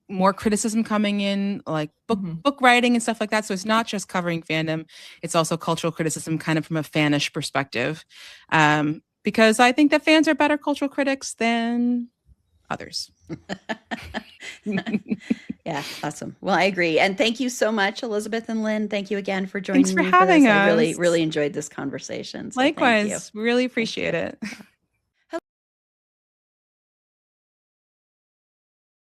Speaker 2: more criticism coming in, like book writing and stuff like that. So it's not just covering fandom; it's also cultural criticism, kind of from a fanish perspective. Because I think that fans are better cultural critics than others.
Speaker 1: Yeah, awesome. Well, I agree. And thank you so much, Elizabeth and Lynn. Thank you again for joining me.
Speaker 2: Thanks for having us.
Speaker 1: I really, really enjoyed this conversation. So
Speaker 2: likewise. Really appreciate it.